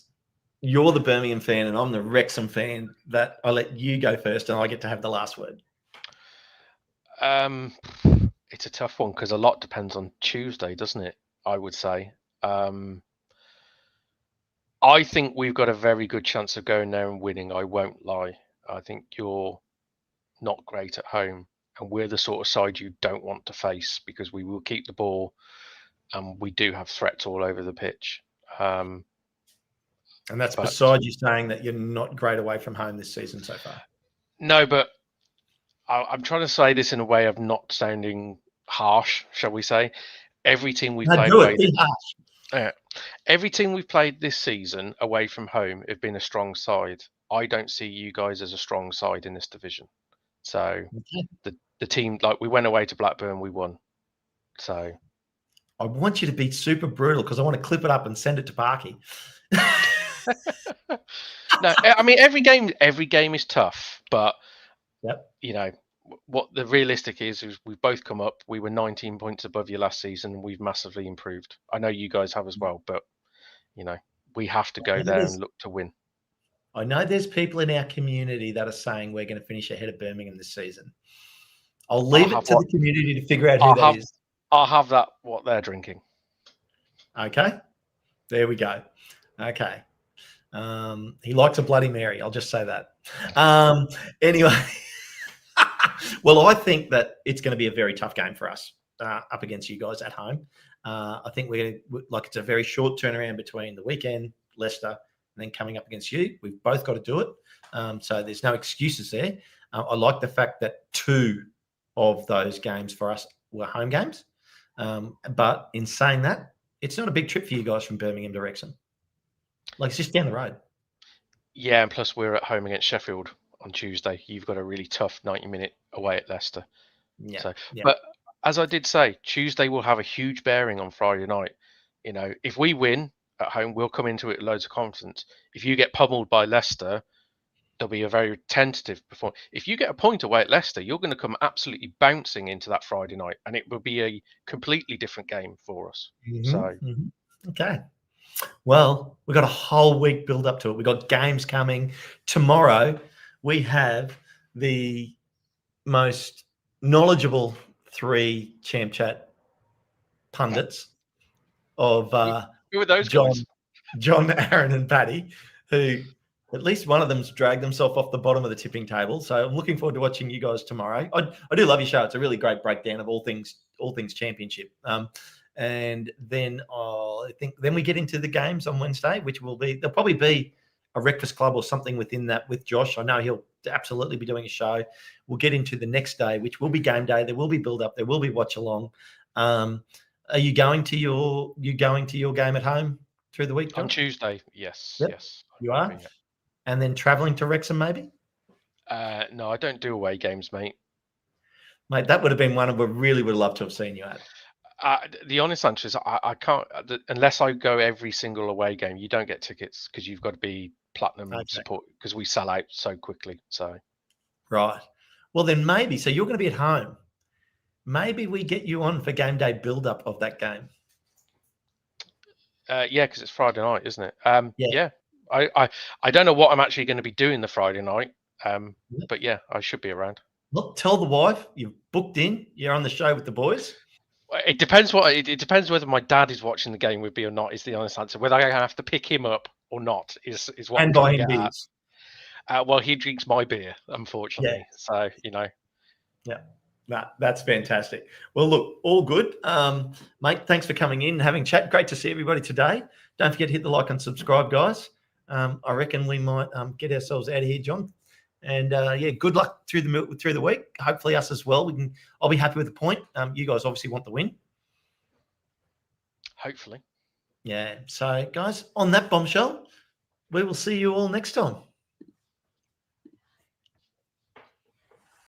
you're the Birmingham fan and I'm the Wrexham fan, that I let you go first and I get to have the last word. It's a tough one because a lot depends on Tuesday, doesn't it? I would say. I think we've got a very good chance of going there and winning. I won't lie. I think you're not great at home, and we're the sort of side you don't want to face because we will keep the ball and we do have threats all over the pitch. And that's besides you saying that you're not great away from home this season so far. No, but I'm trying to say this in a way of not sounding harsh, shall we say. Every team we've played away. Every team we've played this season away from home have been a strong side. I don't see you guys as a strong side in this division. So the team, like, we went away to Blackburn, we won. So I want you to be super brutal because I want to clip it up and send it to Parky. No, I mean every game is tough, but what the realistic is we've both come up. We were 19 points above you last season, and we've massively improved. I know you guys have as well, but we have to go there and look to win. I know there's people in our community that are saying we're going to finish ahead of Birmingham this season. I'll leave it to the community to figure out who that is. I'll have that what they're drinking. Okay, there we go. Okay. He likes a Bloody Mary. I'll just say that. Anyway, well, I think that it's going to be a very tough game for us up against you guys at home. I think it's a very short turnaround between the weekend, Leicester, and then coming up against you. We've both got to do it. So there's no excuses there. I like the fact that 2 of those games for us were home games. But in saying that, it's not a big trip for you guys from Birmingham to Wrexham. Like, it's just down the road. Yeah, and plus we're at home against Sheffield on Tuesday. You've got a really tough 90-minute away at Leicester. Yeah. But as I did say, Tuesday will have a huge bearing on Friday night. If we win at home, we'll come into it with loads of confidence. If you get pummeled by Leicester, there'll be a very tentative performance. If you get a point away at Leicester, you're going to come absolutely bouncing into that Friday night, and it will be a completely different game for us. Okay. Well, we've got a whole week build up to it. We've got games coming. Tomorrow, we have the most knowledgeable 3 Champ Chat pundits of Who are those guys? John, Aaron, and Paddy, who at least one of them's dragged themselves off the bottom of the tipping table. So I'm looking forward to watching you guys tomorrow. I do love your show. It's a really great breakdown of all things championship. And then I think then we get into the games on Wednesday, which there'll probably be a breakfast club or something within that with Josh. I know he'll absolutely be doing a show. We'll get into the next day, which will be game day. There will be build up. There will be watch along. Are you going to your game at home through the week, John? On Tuesday? Yes. Yep. Yes. You are? And then travelling to Wrexham, maybe? No, I don't do away games, mate. Mate, that would have been one I really would love to have seen you at. The honest answer is I can't, unless I go every single away game. You don't get tickets because you've got to be platinum support because we sell out so quickly. So, right. Well, then maybe. So you're going to be at home. Maybe we get you on for game day build-up of that game. Yeah, because it's Friday night, isn't it? Yeah. I don't know what I'm actually going to be doing the Friday night. But yeah, I should be around. Look, tell the wife you've booked in. You're on the show with the boys. It depends it depends whether my dad is watching the game with me or not. Is the honest answer. Whether I have to pick him up or not is what. And buy him beers. Well, he drinks my beer, unfortunately. Yeah. So Yeah. No, that's fantastic. Well, look, all good. Mate, thanks for coming in and having a chat. Great to see everybody today. Don't forget to hit the like and subscribe, guys. I reckon we might get ourselves out of here, John. And good luck through the week. Hopefully us as well. I'll be happy with the point. You guys obviously want the win. Hopefully. Yeah. So, guys, on that bombshell, we will see you all next time.